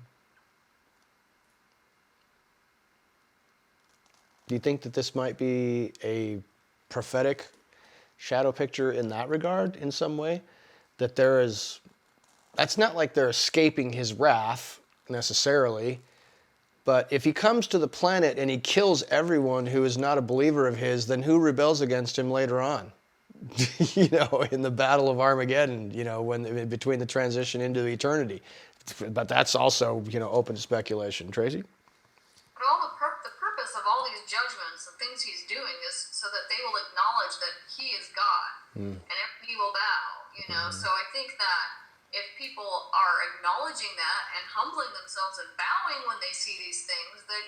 Do you think that this might be a prophetic shadow picture in that regard, in some way? That that's not like they're escaping his wrath necessarily, but if he comes to the planet and he kills everyone who is not a believer of his, then who rebels against him later on? In the Battle of Armageddon, when between the transition into eternity. But that's also, open to speculation. Tracy? but the purpose of all these judgments and things he's doing is so that they will acknowledge that he is God, and every knee will bow. So I think that if people are acknowledging that and humbling themselves and bowing when they see these things, then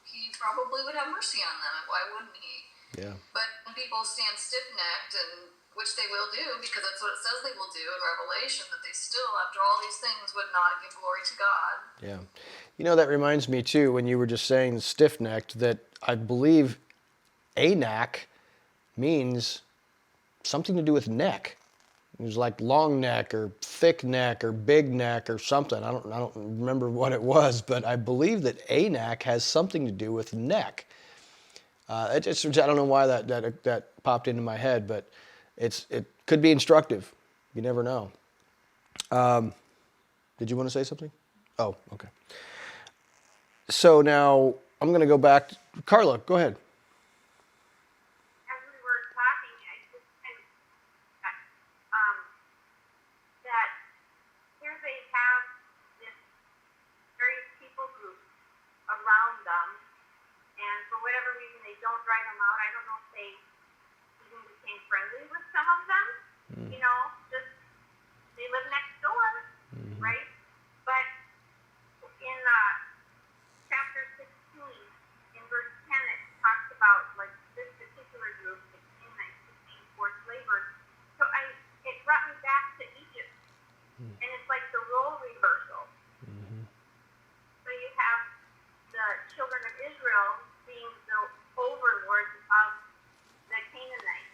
he probably would have mercy on them. Why wouldn't he? Yeah. But when people stand stiff-necked, and which they will do, because that's what it says they will do in Revelation, that they still, after all these things, would not give glory to God. Yeah. That reminds me too, when you were just saying stiff-necked, that I believe Anak means something to do with neck. It was like long neck or thick neck or big neck or something. I don't remember what it was, but I believe that Anak has something to do with neck. I don't know why that popped into my head, but it could be instructive. You never know. Did you want to say something? Oh, okay. So now I'm going to go back. Carla, go ahead. As we were talking, I just kind of that here they have this various people group around them, and for whatever reason they don't drive them out. I don't know if they even became friendly with some of them. Just they live next door, right? But in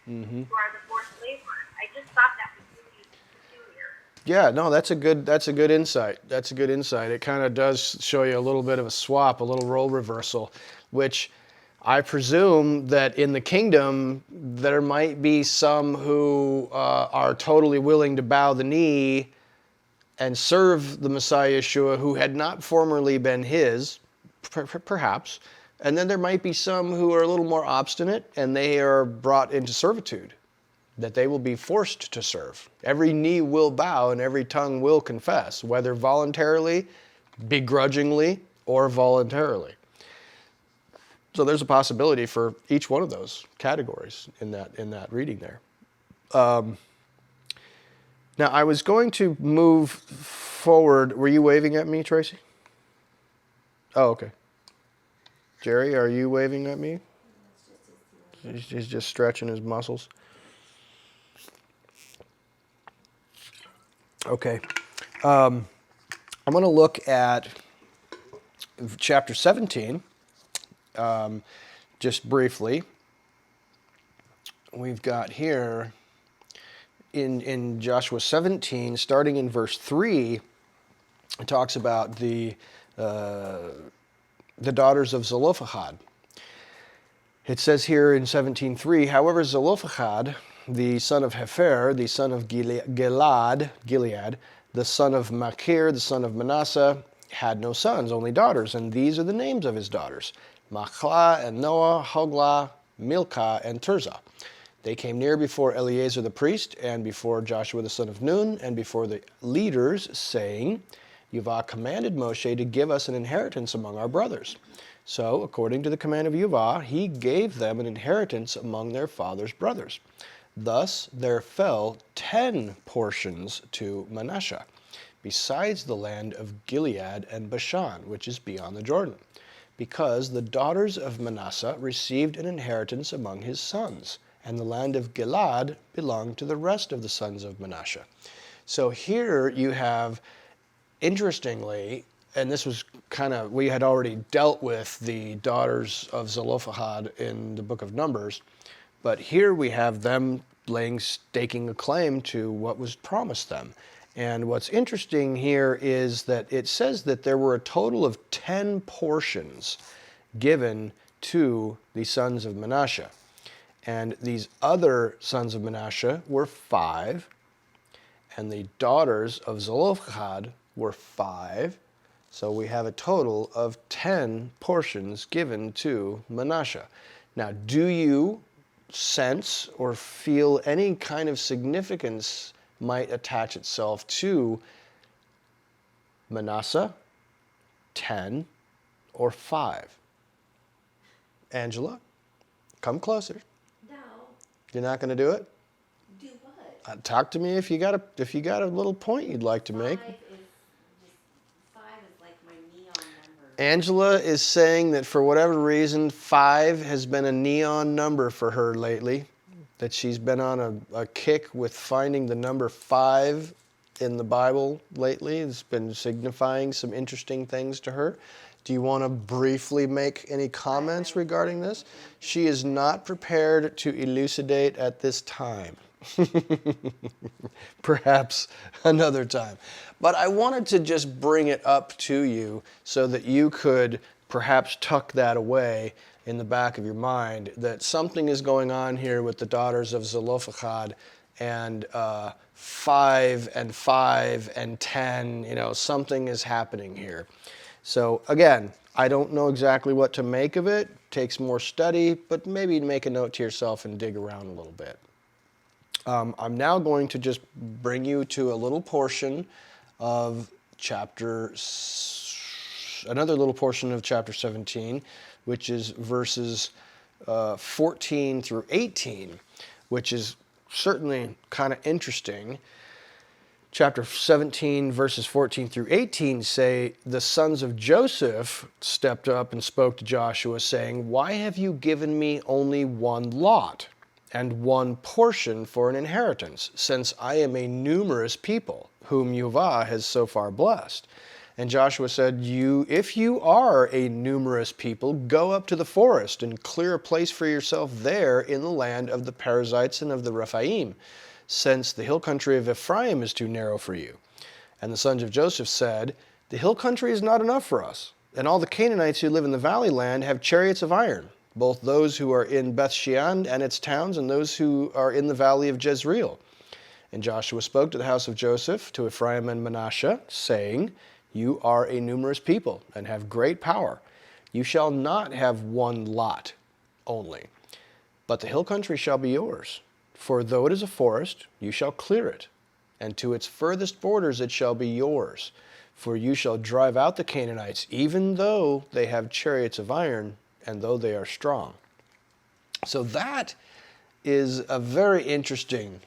who are the forced laborers. I just thought that was really peculiar. Yeah, no, that's a good insight. That's a good insight. It kind of does show you a little bit of a swap, a little role reversal, which I presume that in the kingdom there might be some who are totally willing to bow the knee and serve the Messiah Yeshua who had not formerly been his, perhaps. And then there might be some who are a little more obstinate and they are brought into servitude, that they will be forced to serve. Every knee will bow and every tongue will confess, whether voluntarily, begrudgingly, or voluntarily. So there's a possibility for each one of those categories in that reading there. Now, I was going to move forward. Were you waving at me, Tracy? Oh, okay. Jerry, are you waving at me? He's just stretching his muscles. Okay. I'm going to look at chapter 17, just briefly. We've got here in Joshua 17, starting in verse 3, it talks about the daughters of Zelophehad. It says here in 17:3, however, Zelophehad, the son of Hefer, the son of Gilead, the son of Machir, the son of Manasseh, had no sons, only daughters, and these are the names of his daughters: Machlah and Noah, Hoglah, Milcah, and Tirzah. They came near before Eleazar the priest, and before Joshua the son of Nun, and before the leaders, saying, Yahweh commanded Moshe to give us an inheritance among our brothers. So, according to the command of Yahweh, he gave them an inheritance among their father's brothers. Thus there fell 10 portions to Manasseh, besides the land of Gilead and Bashan, which is beyond the Jordan, because the daughters of Manasseh received an inheritance among his sons, and the land of Gilead belonged to the rest of the sons of Manasseh. So here you have, interestingly, and this was kind of, we had already dealt with the daughters of Zelophehad in the book of Numbers, but here we have them staking a claim to what was promised them. And what's interesting here is that it says that there were a total of 10 portions given to the sons of Manasseh. And these other sons of Manasseh were 5, and the daughters of Zelophehad were 5. So we have a total of 10 portions given to Manasseh. Now, do you sense or feel any kind of significance might attach itself to Manasseh, 10, or 5? Angela, come closer. No. You're not going to do it? Do what? Talk to me if you got a little point you'd like to make. 5 is like my neon number. Angela is saying that for whatever reason, 5 has been a neon number for her lately. That she's been on a kick with finding the number 5 in the Bible lately. It's been signifying some interesting things to her. Do you want to briefly make any comments regarding this? She is not prepared to elucidate at this time. Perhaps another time. But I wanted to just bring it up to you so that you could perhaps tuck that away in the back of your mind, that something is going on here with the daughters of Zelophehad, and 5 and 5 and 10, something is happening here. So again, I don't know exactly what to make of it. Takes more study, but maybe make a note to yourself and dig around a little bit. I'm now going to just bring you to a little portion of another little portion of chapter 17, which is verses 14 through 18, which is certainly kind of interesting. Chapter 17, verses 14 through 18 say, the sons of Joseph stepped up and spoke to Joshua, saying, why have you given me only one lot and one portion for an inheritance, since I am a numerous people, whom Yahweh has so far blessed? And Joshua said, if you are a numerous people, go up to the forest and clear a place for yourself there in the land of the Perizzites and of the Rephaim, since the hill country of Ephraim is too narrow for you. And the sons of Joseph said, the hill country is not enough for us, and all the Canaanites who live in the valley land have chariots of iron, both those who are in Beth-shean and its towns, and those who are in the valley of Jezreel. And Joshua spoke to the house of Joseph, to Ephraim and Manasseh, saying, you are a numerous people and have great power. You shall not have one lot only, but the hill country shall be yours. For though it is a forest, you shall clear it, and to its furthest borders it shall be yours. For you shall drive out the Canaanites, even though they have chariots of iron, and though they are strong. So that is a very interesting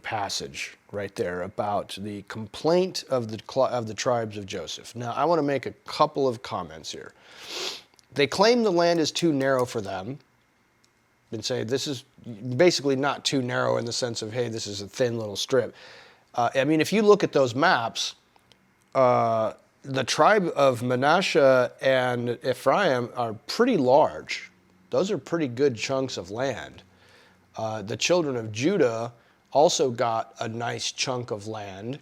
passage right there about the complaint of the tribes of Joseph. Now, I want to make a couple of comments here. They claim the land is too narrow for them, and say this is basically not too narrow in the sense of, hey, this is a thin little strip. I mean, if you look at those maps, the tribe of Manasseh and Ephraim are pretty large. Those are pretty good chunks of land. The children of Judah also got a nice chunk of land,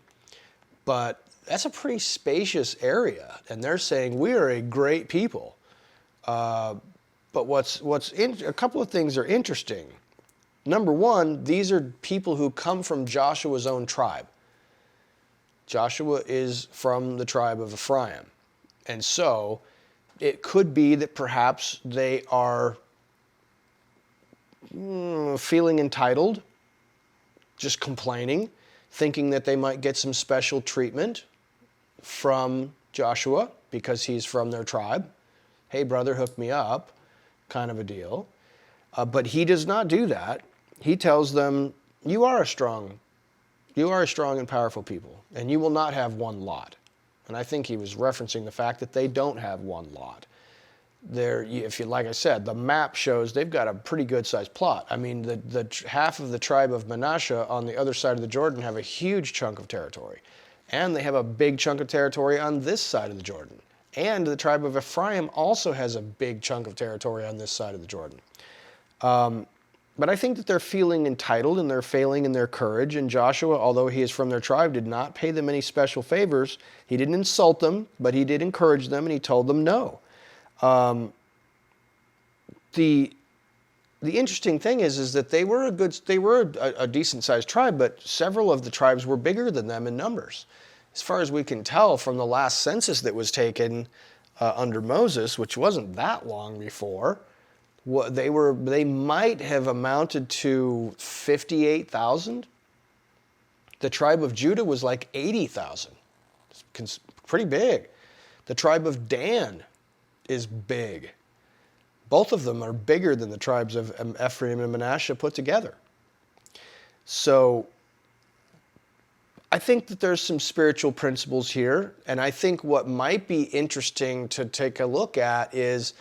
but that's a pretty spacious area, and they're saying we are a great people. But a couple of things are interesting. Number one, these are people who come from Joshua's own tribe. Joshua is from the tribe of Ephraim, and so it could be that perhaps they are feeling entitled, just complaining, thinking that they might get some special treatment from Joshua because he's from their tribe. Hey, brother, hook me up, kind of a deal. But he does not do that. He tells them, you are a strong and powerful people, and you will not have one lot. And I think he was referencing the fact that they don't have one lot. Like I said, the map shows they've got a pretty good sized plot. I mean, the half of the tribe of Manasseh on the other side of the Jordan have a huge chunk of territory. And they have a big chunk of territory on this side of the Jordan. And the tribe of Ephraim also has a big chunk of territory on this side of the Jordan. But I think that they're feeling entitled and they're failing in their courage. And Joshua, although he is from their tribe, did not pay them any special favors. He didn't insult them, but he did encourage them, and he told them no. The interesting thing is that they were a decent sized tribe, but several of the tribes were bigger than them in numbers. As far as we can tell from the last census that was taken under Moses, which wasn't that long before, they might have amounted to 58,000. The tribe of Judah was like 80,000. It's pretty big. The tribe of Dan is big. Both of them are bigger than the tribes of Ephraim and Manasseh put together. So I think that there's some spiritual principles here, and I think what might be interesting to take a look at is,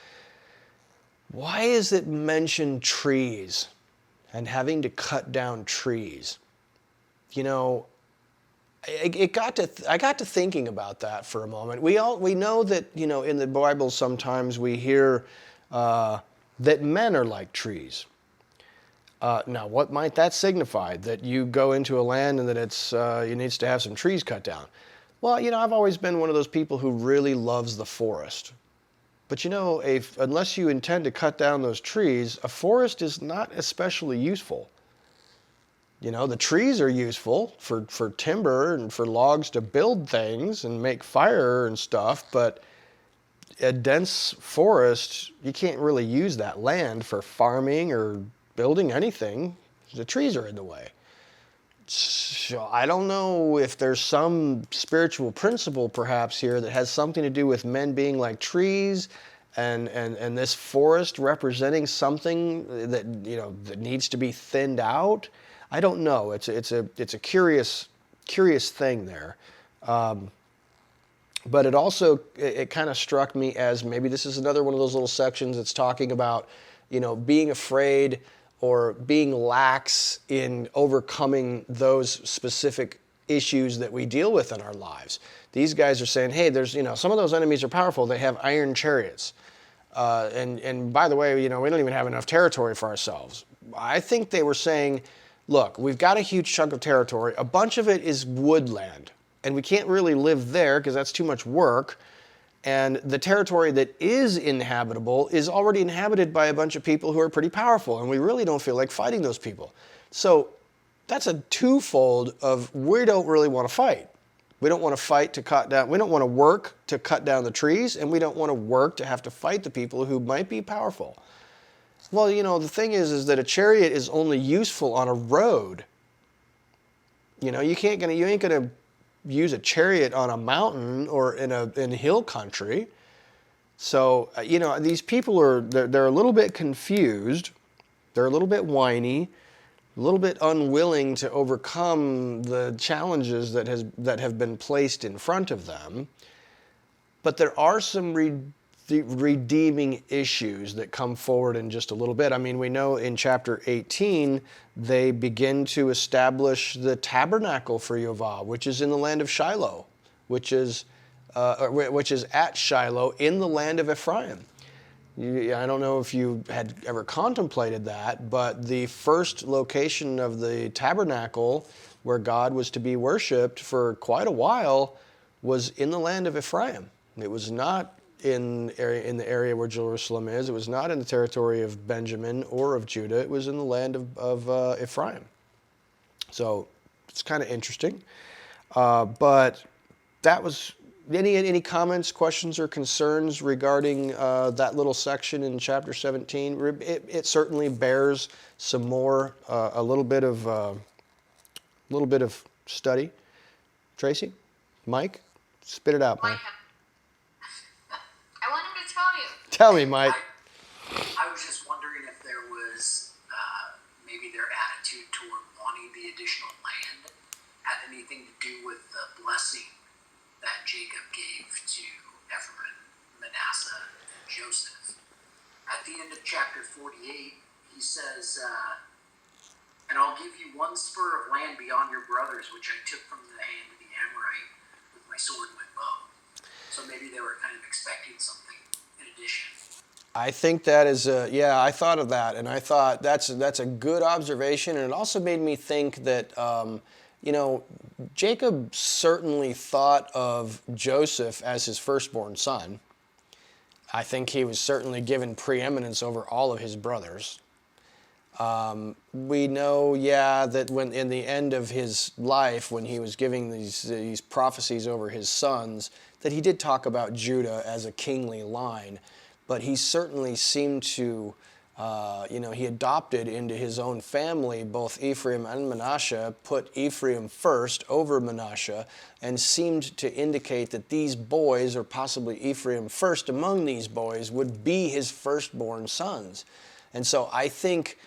why is it mentioned trees and having to cut down trees? You know, I got to thinking about that for a moment. We know that, you know, in the Bible sometimes we hear that men are like trees. Now, what might that signify? That you go into a land and that it needs to have some trees cut down? Well, you know, I've always been one of those people who really loves the forest. But you know, unless you intend to cut down those trees, a forest is not especially useful. You know, the trees are useful for timber and for logs to build things and make fire and stuff, but a dense forest, you can't really use that land for farming or building anything. The trees are in the way. So I don't know if there's some spiritual principle perhaps here that has something to do with men being like trees and this forest representing something that, you know, that needs to be thinned out. I don't know. It's a curious thing there. But it also, it kind of struck me as maybe this is another one of those little sections that's talking about, you know, being afraid or being lax in overcoming those specific issues that we deal with in our lives. These guys are saying, hey, there's, some of those enemies are powerful. They have iron chariots. And by the way, we don't even have enough territory for ourselves. I think they were saying, look, we've got a huge chunk of territory. A bunch of it is woodland, and we can't really live there because that's too much work. And the territory that is inhabitable is already inhabited by a bunch of people who are pretty powerful, and we really don't feel like fighting those people. So that's a twofold of we don't really want to fight. We don't want to fight to cut down, we don't want to work to cut down the trees, and we don't want to work to have to fight the people who might be powerful. Well, the thing is that a chariot is only useful on a road. You ain't gonna use a chariot on a mountain or in hill country. So, these people they're a little bit confused. They're a little bit whiny, a little bit unwilling to overcome the challenges that have been placed in front of them. But there are some redeeming issues that come forward in just a little bit. I mean, we know in chapter 18, they begin to establish the tabernacle for Yehovah, which is in the land of Shiloh, which is at Shiloh in the land of Ephraim. I don't know if you had ever contemplated that, but the first location of the tabernacle where God was to be worshipped for quite a while was in the land of Ephraim. It was not in the area where Jerusalem is. It was not in the territory of Benjamin or of Judah. It was in the land of Ephraim. So it's kind of interesting. But that was any comments, questions, or concerns regarding that little section in chapter 17? It certainly bears some more, a little bit of study. Tracy, Mike, spit it out, man. I want him to tell you. Tell me, Mike. I was just wondering if there was maybe their attitude toward wanting the additional land had anything to do with the blessing that Jacob gave to Ephraim, Manasseh, and Joseph. At the end of chapter 48, he says, and I'll give you one spur of land beyond your brothers, which I took from the hand of the Amorite with my sword and my bow. So maybe they were kind of expecting something in addition. I think that is I thought of that, and I thought that's a good observation, and it also made me think that Jacob certainly thought of Joseph as his firstborn son. I think he was certainly given preeminence over all of his brothers. We know, that when in the end of his life, when he was giving these prophecies over his sons, that he did talk about Judah as a kingly line, but he certainly seemed to, he adopted into his own family both Ephraim and Manasseh, put Ephraim first over Manasseh, and seemed to indicate that these boys, or possibly Ephraim first among these boys, would be his firstborn sons. And so I think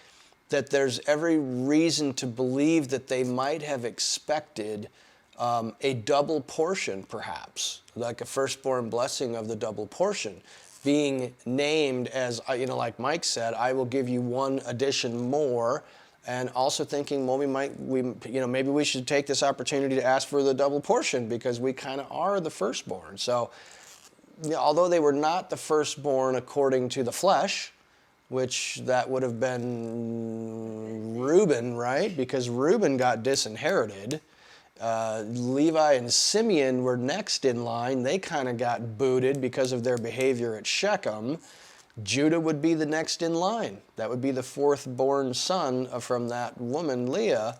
that there's every reason to believe that they might have expected a double portion, perhaps, like a firstborn blessing of the double portion, being named as, like Mike said, I will give you one addition more, and also thinking, well, maybe we should take this opportunity to ask for the double portion because we kind of are the firstborn. So, although they were not the firstborn according to the flesh, which that would have been Reuben, right? Because Reuben got disinherited. Levi and Simeon were next in line. They kind of got booted because of their behavior at Shechem. Judah would be the next in line. That would be the fourth born son from that woman, Leah,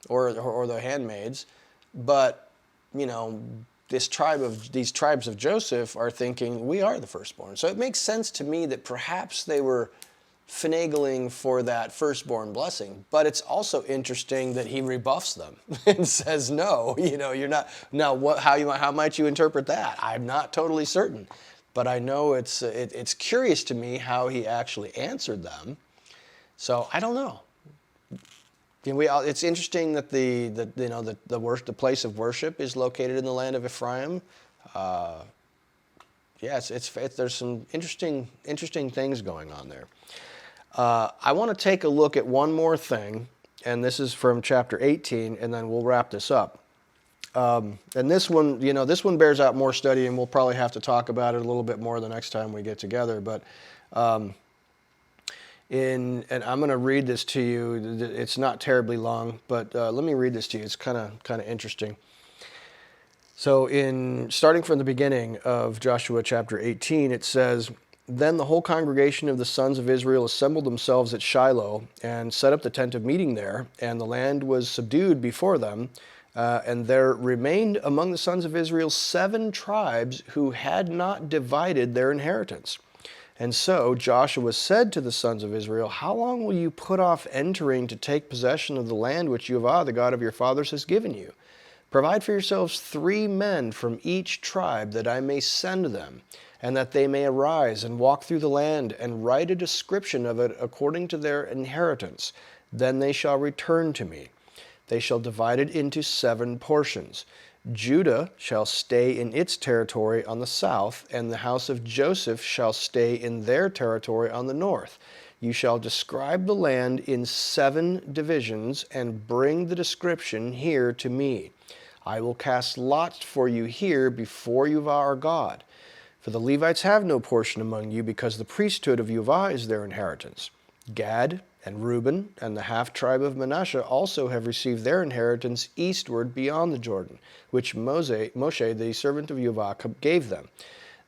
or the handmaids. But, these tribes of Joseph are thinking, we are the firstborn. So it makes sense to me that perhaps they were finagling for that firstborn blessing, but it's also interesting that he rebuffs them and says, "No, you're not." Now, how might you interpret that? I'm not totally certain, but I know it's curious to me how he actually answered them. So I don't know. It's interesting that the place of worship is located in the land of Ephraim. There's some interesting things going on there. I want to take a look at one more thing, and this is from chapter 18, and then we'll wrap this up. And this one, this one bears out more study, and we'll probably have to talk about it a little bit more the next time we get together. But and I'm going to read this to you. It's not terribly long, but let me read this to you. It's kind of interesting. So starting from the beginning of Joshua chapter 18, it says, "Then the whole congregation of the sons of Israel assembled themselves at Shiloh and set up the tent of meeting there, and the land was subdued before them. And there remained among the sons of Israel 7 tribes who had not divided their inheritance. And so Joshua said to the sons of Israel, 'How long will you put off entering to take possession of the land which Jehovah, the God of your fathers, has given you? Provide for yourselves 3 men from each tribe, that I may send them, and that they may arise and walk through the land, and write a description of it according to their inheritance. Then they shall return to me. They shall divide it into 7 portions. Judah shall stay in its territory on the south, and the house of Joseph shall stay in their territory on the north. You shall describe the land in 7 divisions, and bring the description here to me. I will cast lots for you here before Jehovah our God. For the Levites have no portion among you, because the priesthood of Jehovah is their inheritance. Gad and Reuben and the half-tribe of Manasseh also have received their inheritance eastward beyond the Jordan, which Moshe, the servant of Jehovah, gave them.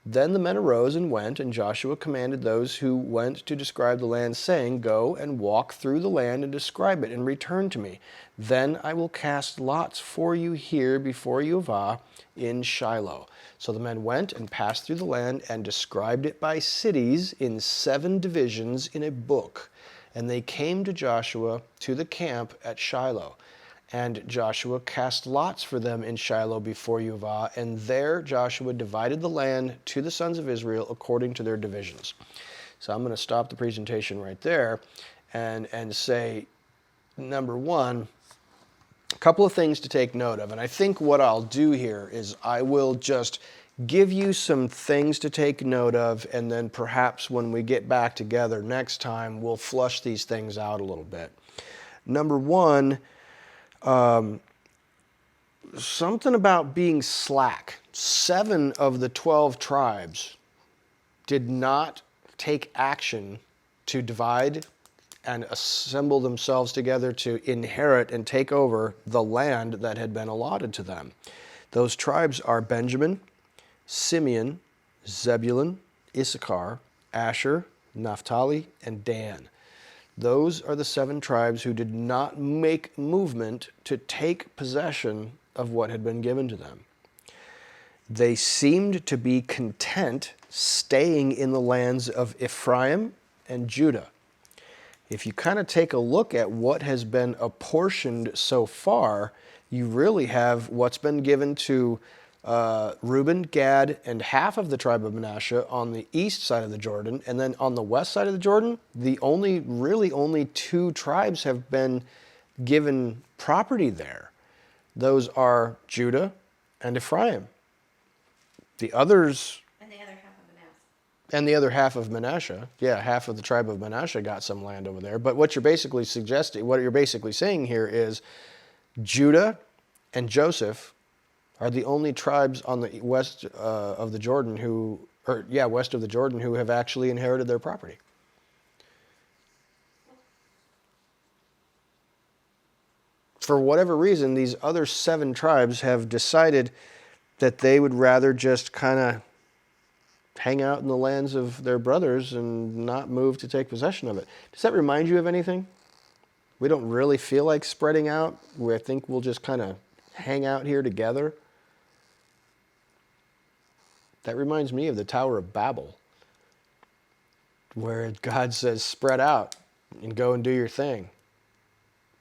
Then the men arose and went, and Joshua commanded those who went to describe the land, saying, 'Go and walk through the land and describe it, and return to me. Then I will cast lots for you here before Jehovah in Shiloh.' So the men went and passed through the land and described it by cities in 7 divisions in a book. And they came to Joshua to the camp at Shiloh. And Joshua cast lots for them in Shiloh before Jehovah, and there Joshua divided the land to the sons of Israel according to their divisions." So I'm going to stop the presentation right there and say, number one, a couple of things to take note of. And I think what I'll do here is I will just give you some things to take note of, and then perhaps when we get back together next time, we'll flush these things out a little bit. Number one, something about being slack. 7 of the 12 tribes did not take action to divide and assemble themselves together to inherit and take over the land that had been allotted to them. Those tribes are Benjamin, Simeon, Zebulun, Issachar, Asher, Naphtali, and Dan. Those are the 7 tribes who did not make movement to take possession of what had been given to them. They seemed to be content staying in the lands of Ephraim and Judah. If you kind of take a look at what has been apportioned so far, you really have what's been given to Reuben, Gad, and half of the tribe of Manasseh on the east side of the Jordan. And then on the west side of the Jordan, only 2 tribes have been given property there. Those are Judah and Ephraim. The others... And the other half of Manasseh. Yeah, half of the tribe of Manasseh got some land over there. But what you're basically saying here is Judah and Joseph are the only tribes on the west of the Jordan west of the Jordan who have actually inherited their property. For whatever reason, these other 7 tribes have decided that they would rather just kind of hang out in the lands of their brothers and not move to take possession of it. Does that remind you of anything? We don't really feel like spreading out. I think we'll just kind of hang out here together. That reminds me of the Tower of Babel, where God says, spread out and go and do your thing.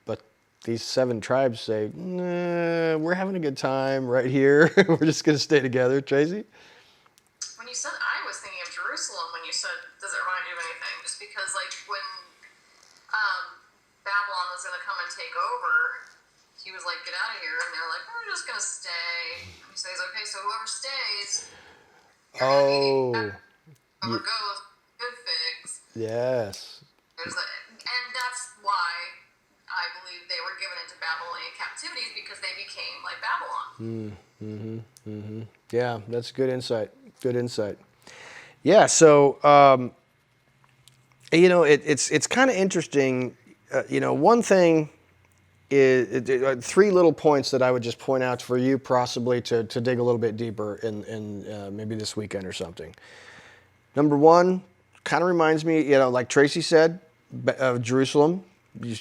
But these 7 tribes say, nah, we're having a good time right here. We're just going to stay together. Tracy? When you said, I was thinking of Jerusalem when you said, does it remind you of anything? Just because, like, when Babylon was going to come and take over, he was like, get out of here. And they're like, we're just going to stay. He says, okay, so whoever stays, whoever goes, good figs. Yes. And that's why I I believe they were given into Babylonian captivity because they became like Babylon. Yeah, that's good insight. Good insight. Yeah, so it's kind of interesting. One thing is three little points that I would just point out for you, possibly to dig a little bit deeper in maybe this weekend or something. Number one, kind of reminds me, like Tracy said, of Jerusalem,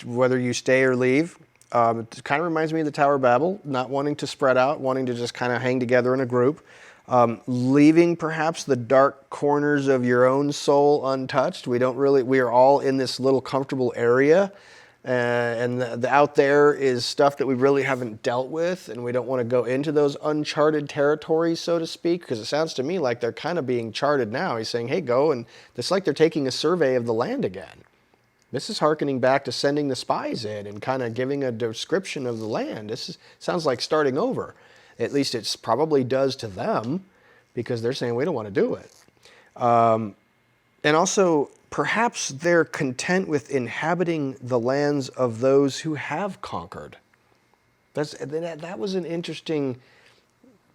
whether you stay or leave. It kind of reminds me of the Tower of Babel, not wanting to spread out, wanting to just kind of hang together in a group. Leaving perhaps the dark corners of your own soul untouched. We are all in this little comfortable area. And the out there is stuff that we really haven't dealt with, and we don't want to go into those uncharted territories, so to speak, because it sounds to me like they're kind of being charted now. He's saying, hey, go, and it's like they're taking a survey of the land again. This is hearkening back to sending the spies in and kind of giving a description of the land. Sounds like starting over. At least it probably does to them, because they're saying we don't want to do it. And also, perhaps they're content with inhabiting the lands of those who have conquered. That was an interesting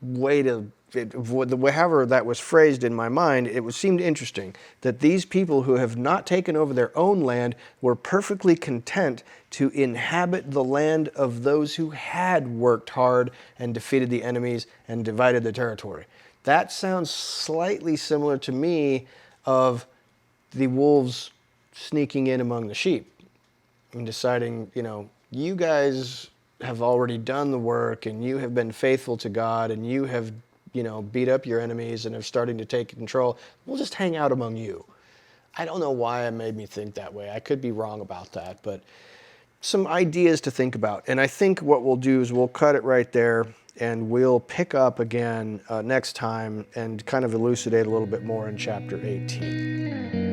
way however that was phrased in my mind, seemed interesting that these people who have not taken over their own land were perfectly content to inhabit the land of those who had worked hard and defeated the enemies and divided the territory. That sounds slightly similar to me of the wolves sneaking in among the sheep and deciding, you guys have already done the work and you have been faithful to God and you have, beat up your enemies and are starting to take control. We'll just hang out among you. I don't know why it made me think that way. I could be wrong about that, but some ideas to think about. And I think what we'll do is we'll cut it right there and we'll pick up again next time and kind of elucidate a little bit more in chapter 18.